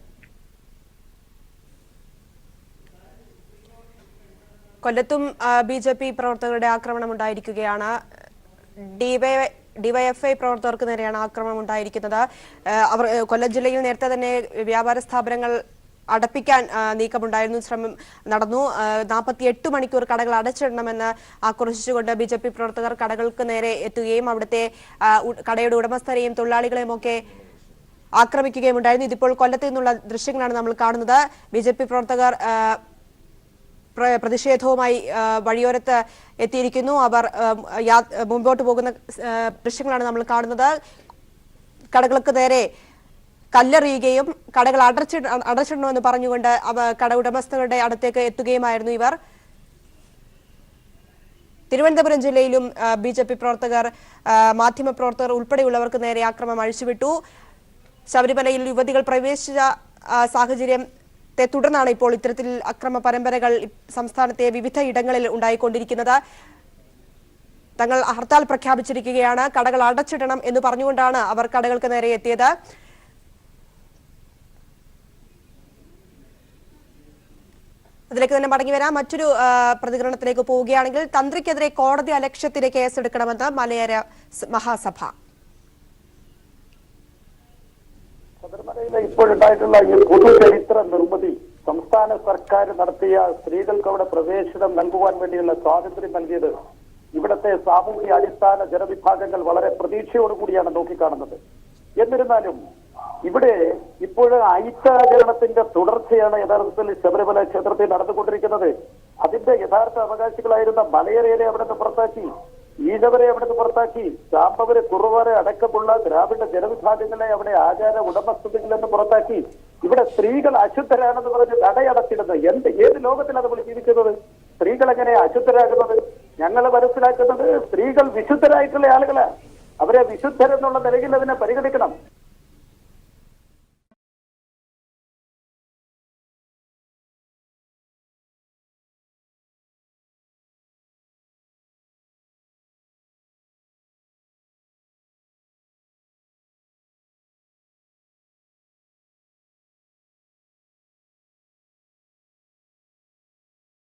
കൊല്ലത്തും ബി.ജെ.പി. പ്രവർത്തകരുടെ ആക്രമണം ഉണ്ടായിരിക്കുകയാണ്. ഡിവൈഎഫ്ഐ പ്രവർത്തകർക്ക് നേരെയാണ് ആക്രമണം ഉണ്ടായിരിക്കുന്നത്. കൊല്ലം ജില്ലയിൽ നേരത്തെ തന്നെ വ്യാപാര സ്ഥാപനങ്ങൾ അടപ്പിക്കാൻ നീക്കമുണ്ടായിരുന്നു, ശ്രമം നടന്നു. 48 മണിക്കൂർ കടകൾ അടച്ചിടണമെന്ന് ആക്രോശിച്ചുകൊണ്ട് ബി.ജെ.പി. പ്രവർത്തകർ കടകൾക്ക് നേരെ എത്തുകയും അവിടുത്തെ കടയുടെ ഉടമസ്ഥരെയും തൊഴിലാളികളെയും ഒക്കെ ആക്രമിക്കുകയും ഉണ്ടായിരുന്നു. ഇതിപ്പോൾ കൊല്ലത്ത് നിന്നുള്ള ദൃശ്യങ്ങളാണ് നമ്മൾ കാണുന്നത്. ബി.ജെ.പി. പ്രവർത്തകർ പ്രതിഷേധവുമായി വഴിയോരത്ത് എത്തിയിരിക്കുന്നു. അവർ മുമ്പോട്ട് പോകുന്ന ദൃശ്യങ്ങളാണ് നമ്മൾ കാണുന്നത്. കടകൾക്ക് നേരെ കല്ലെറിയുകയും കടകൾ അടച്ചിടണമെന്ന് പറഞ്ഞുകൊണ്ട് കട ഉടമസ്ഥരുടെ അടുത്തേക്ക് എത്തുകയുമായിരുന്നു ഇവർ. തിരുവനന്തപുരം ജില്ലയിലും ബി.ജെ.പി. പ്രവർത്തകർ മാധ്യമപ്രവർത്തകർ ഉൾപ്പെടെയുള്ളവർക്ക് നേരെ ആക്രമണം അഴിച്ചുവിട്ടു. ശബരിമലയിൽ യുവതികൾ പ്രവേശിച്ച സാഹചര്യത്തെ തുടർന്നാണ് ഇപ്പോൾ ഇത്തരത്തിൽ അക്രമ പരമ്പരകൾ സംസ്ഥാനത്തെ വിവിധ ഇടങ്ങളിൽ ഉണ്ടായിക്കൊണ്ടിരിക്കുന്നത്. തങ്ങൾ ഹർത്താൽ പ്രഖ്യാപിച്ചിരിക്കുകയാണ്, കടകൾ അടച്ചിടണം എന്ന് പറഞ്ഞുകൊണ്ടാണ് അവർ കടകൾക്ക് നേരെ എത്തിയത്. അതിലേക്ക് തന്നെ മടങ്ങി വരാം. മറ്റൊരു പ്രതികരണത്തിലേക്ക് പോവുകയാണെങ്കിൽ തന്ത്രിക്കെതിരെ കോടതി അലക്ഷ്യത്തിന് കേസെടുക്കണമെന്ന് മലയര മഹാസഭ. ശബരിമലയിലെ ഇപ്പോഴുണ്ടായിട്ടുള്ള ഈ പൊതുചരിത്ര നിർമ്മിതി സംസ്ഥാന സർക്കാർ നടത്തിയ സ്ത്രീകൾക്ക് അവിടെ പ്രവേശനം നൽകുവാൻ വേണ്ടിയുള്ള സ്വാതന്ത്ര്യം നൽകിയത് ഇവിടുത്തെ സാമൂഹ്യ അടിസ്ഥാന ജനവിഭാഗങ്ങൾ വളരെ പ്രതീക്ഷയോടുകൂടിയാണ് നോക്കിക്കാണുന്നത്. എന്നിരുന്നാലും ഇവിടെ ഇപ്പോഴും ഐക്യാചരണത്തിന്റെ തുടർച്ചയാണ് യഥാർത്ഥത്തിൽ ശബരിമല ക്ഷേത്രത്തിൽ നടന്നുകൊണ്ടിരിക്കുന്നത്. അതിന്റെ യഥാർത്ഥ അവകാശികളായിരുന്ന മലയരയെ അവിടുന്ന് പുറത്താക്കി, ഈഴവരെ അവിടുന്ന് പുറത്താക്കി, ചാമ്പവരെ കുറുവരെ അടക്കമുള്ള ദ്രാവിഡ ജനവിഭാഗങ്ങളെ അവിടെ ആചാര ഉടമസ്ഥതയിൽ നിന്ന് പുറത്താക്കി. ഇവിടെ സ്ത്രീകൾ അശുദ്ധരാണെന്ന് പറഞ്ഞ് നടയടച്ചിടുന്നത് ഏത് ലോകത്തിലാണ് നമ്മൾ ജീവിക്കുന്നത്? സ്ത്രീകൾ എങ്ങനെ അശുദ്ധരാകുന്നത്? ഞങ്ങൾ മനസ്സിലാക്കുന്നത് സ്ത്രീകൾ വിശുദ്ധരായിട്ടുള്ള ആളുകളാണ്. അവരെ വിശുദ്ധരെന്നുള്ള നിലയിൽ അതിനെ പരിഗണിക്കണം.